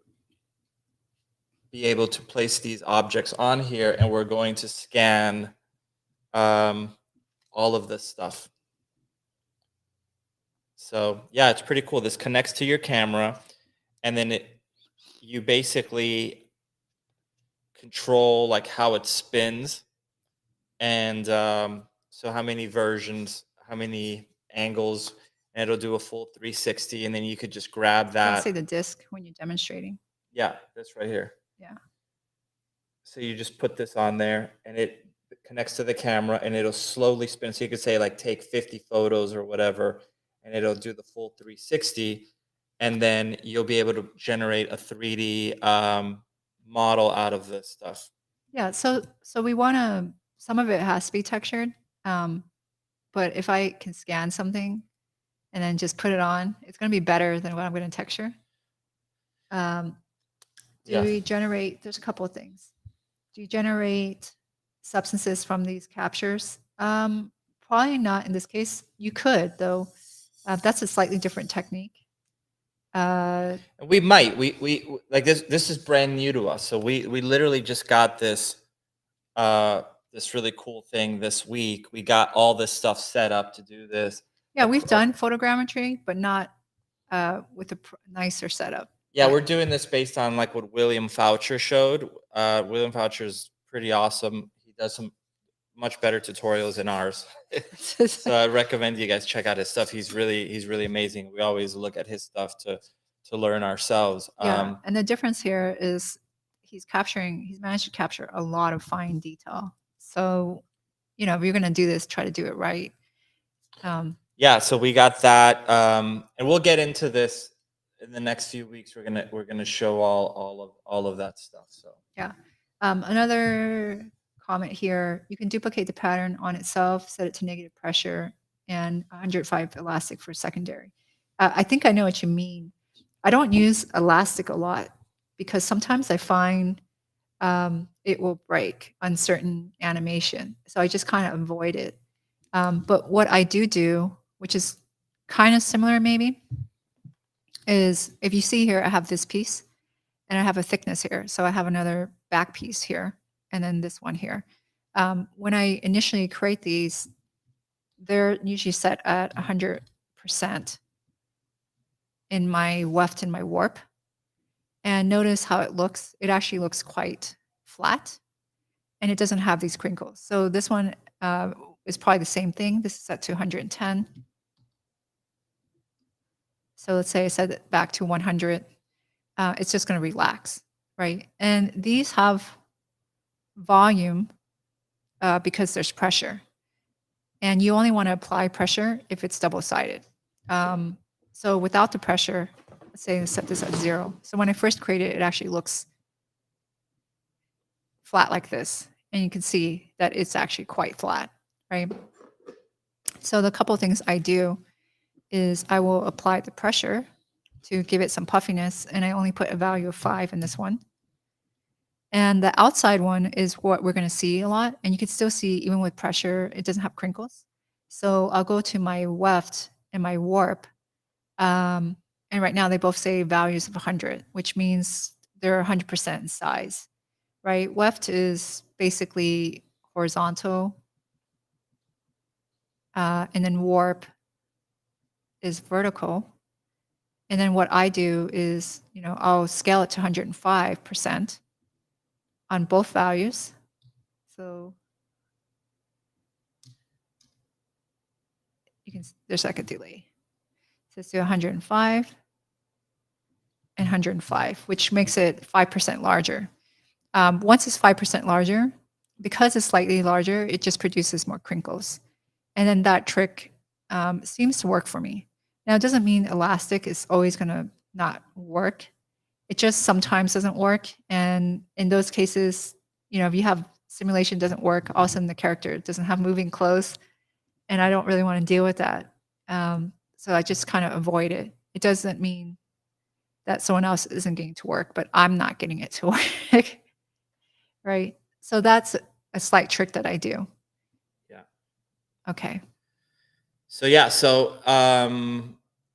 S1: be able to place these objects on here, and we're going to scan all of this stuff. So yeah, it's pretty cool. This connects to your camera, and then you basically control like how it spins, and so how many versions, how many angles, and it'll do a full 360, and then you could just grab that.
S2: Say the disc when you're demonstrating.
S1: Yeah, this right here.
S2: Yeah.
S1: So you just put this on there, and it connects to the camera, and it'll slowly spin. So you could say like take 50 photos or whatever, and it'll do the full 360, and then you'll be able to generate a 3D model out of this stuff.
S2: Yeah. So we want to. Some of it has to be textured, but if I can scan something and then just put it on, it's going to be better than what I'm going to texture. Do we generate? There's a couple of things. Do you generate substances from these captures? Probably not in this case. You could, though. That's a slightly different technique.
S1: We might. We like this. This is brand new to us, so we literally just got this this really cool thing this week. We got all this stuff set up to do this.
S2: Yeah, we've done photogrammetry, but not with a nicer setup.
S1: Yeah, we're doing this based on like what William Foucher showed. William Foucher is pretty awesome. He does some much better tutorials than ours. So I recommend you guys check out his stuff. He's really amazing. We always look at his stuff to learn ourselves.
S2: Yeah, and the difference here is he's managed to capture a lot of fine detail. So, if you're going to do this, try to do it right.
S1: Yeah, so we got that, and we'll get into this in the next few weeks. We're gonna show all of that stuff. So
S2: yeah, another comment here: you can duplicate the pattern on itself, set it to negative pressure, and 105 elastic for secondary. I think I know what you mean. I don't use elastic a lot because sometimes I find it will break on certain animation, so I just kind of avoid it. But what I do, which is kind of similar maybe, is if you see here, I have this piece and I have a thickness here. So I have another back piece here and then this one here. When I initially create these, they're usually set at 100%. in my weft and my warp. And notice how it looks. It actually looks quite flat, and it doesn't have these crinkles. So this one is probably the same thing. This is at 210. So let's say I set it back to 100. It's just going to relax, right? And these have volume because there's pressure. And you only want to apply pressure if it's double-sided. So without the pressure, let's say I set this at 0. So when I first created it, it actually looks flat like this. And you can see that it's actually quite flat, right? So the couple of things I do is I will apply the pressure to give it some puffiness, and I only put a value of 5 in this one. And the outside one is what we're going to see a lot. And you can still see, even with pressure, it doesn't have crinkles. So I'll go to my weft and my warp. And right now they both say values of 100, which means they're 100% in size, right? Weft is basically horizontal. And then warp is vertical. And then what I do is, I'll scale it to 105% on both values. So there's like a delay. So let's do 105 and 105, which makes it 5% larger. Once it's 5% larger, because it's slightly larger, it just produces more crinkles. And then that trick seems to work for me. Now, it doesn't mean elastic is always going to not work. It just sometimes doesn't work. And in those cases, if you have simulation doesn't work, all of a sudden the character doesn't have moving clothes. And I don't really want to deal with that. So I just kind of avoid it. It doesn't mean that someone else isn't getting to work, but I'm not getting it to work. Right? So that's a slight trick that I do.
S1: Yeah.
S2: Okay.
S1: So yeah,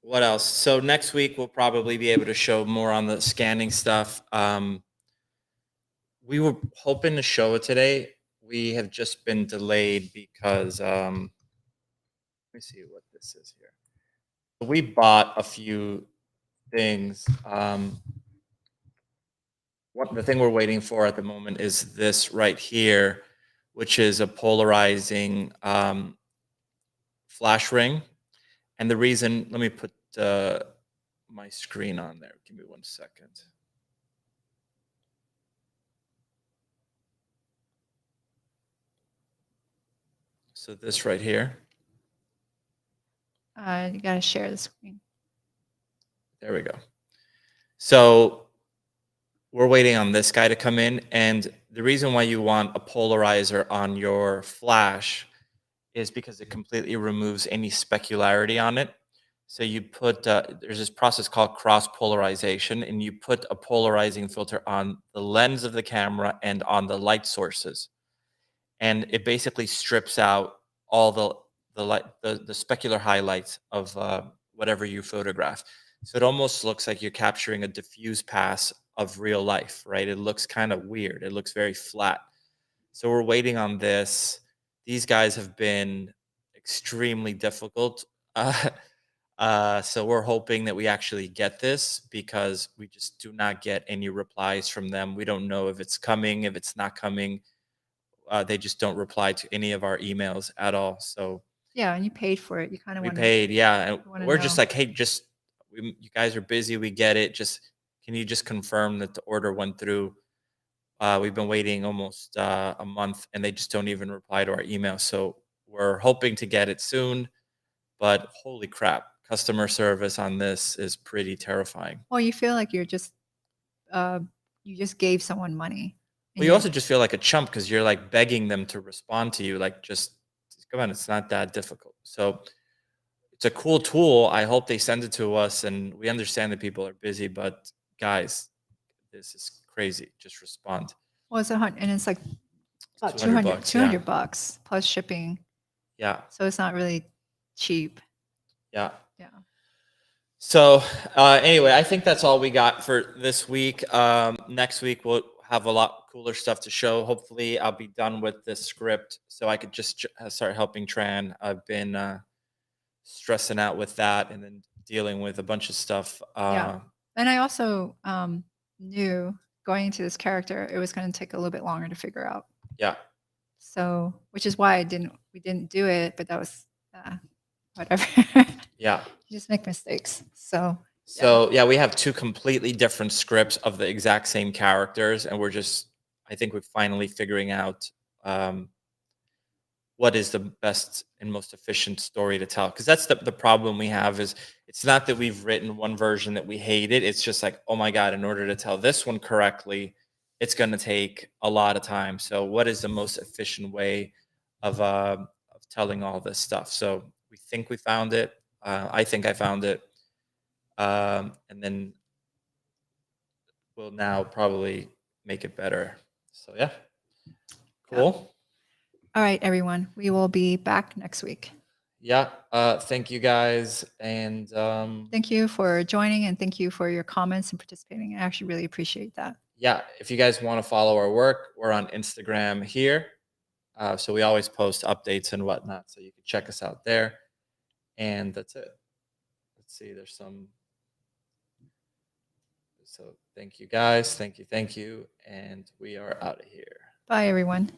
S1: what else? So next week we'll probably be able to show more on the scanning stuff. We were hoping to show it today. We have just been delayed because let me see what this is here. We bought a few things. The thing we're waiting for at the moment is this right here, which is a polarizing flash ring. And the reason, let me put my screen on there. Give me 1 second. So this right here.
S2: You got to share the screen.
S1: There we go. So we're waiting on this guy to come in. And the reason why you want a polarizer on your flash is because it completely removes any specularity on it. So you put, there's this process called cross polarization, and you put a polarizing filter on the lens of the camera and on the light sources. And it basically strips out all the light, the specular highlights of whatever you photograph. So it almost looks like you're capturing a diffuse pass of real life, right? It looks kind of weird. It looks very flat. So we're waiting on this. These guys have been extremely difficult. So we're hoping that we actually get this, because we just do not get any replies from them. We don't know if it's coming, if it's not coming. They just don't reply to any of our emails at all. So
S2: yeah, and you paid for it. You kind of want
S1: to. We paid, yeah. And we're just
S2: know.
S1: like, hey, you guys are busy. We get it. Can you just confirm that the order went through? We've been waiting almost a month, and they just don't even reply to our email. So we're hoping to get it soon, but holy crap, customer service on this is pretty terrifying.
S2: Well, you feel like you just gave someone money.
S1: Well, you also just feel like a chump because you're like begging them to respond to you. Like, just come on, it's not that difficult. So it's a cool tool. I hope they send it to us, and we understand that people are busy, but guys, this is crazy. Just respond.
S2: Well, it's and it's like about 200 bucks plus shipping.
S1: Yeah.
S2: So it's not really cheap.
S1: Yeah.
S2: Yeah.
S1: So anyway, I think that's all we got for this week. Next week we'll have a lot cooler stuff to show. Hopefully I'll be done with this script so I could just start helping Tran. I've been stressing out with that, and then dealing with a bunch of stuff.
S2: Yeah. And I also knew going into this character, it was going to take a little bit longer to figure out.
S1: Yeah.
S2: So, which is why we didn't do it, but that was whatever.
S1: Yeah.
S2: You just make mistakes. So
S1: yeah, we have two completely different scripts of the exact same characters, and I think we're finally figuring out what is the best and most efficient story to tell. Because that's the problem we have is it's not that we've written one version that we hated. It's just like, oh my God, in order to tell this one correctly, it's going to take a lot of time. So what is the most efficient way of telling all this stuff? So we think we found it. I think I found it. And then we'll now probably make it better. So yeah, cool.
S2: All right, everyone. We will be back next week.
S1: Yeah. Thank you guys. And
S2: thank you for joining, and thank you for your comments and participating. I actually really appreciate that.
S1: Yeah. If you guys want to follow our work, we're on Instagram here. So we always post updates and whatnot. So you can check us out there. And that's it. Let's see. There's some. So thank you guys. Thank you. And we are out of here.
S2: Bye, everyone.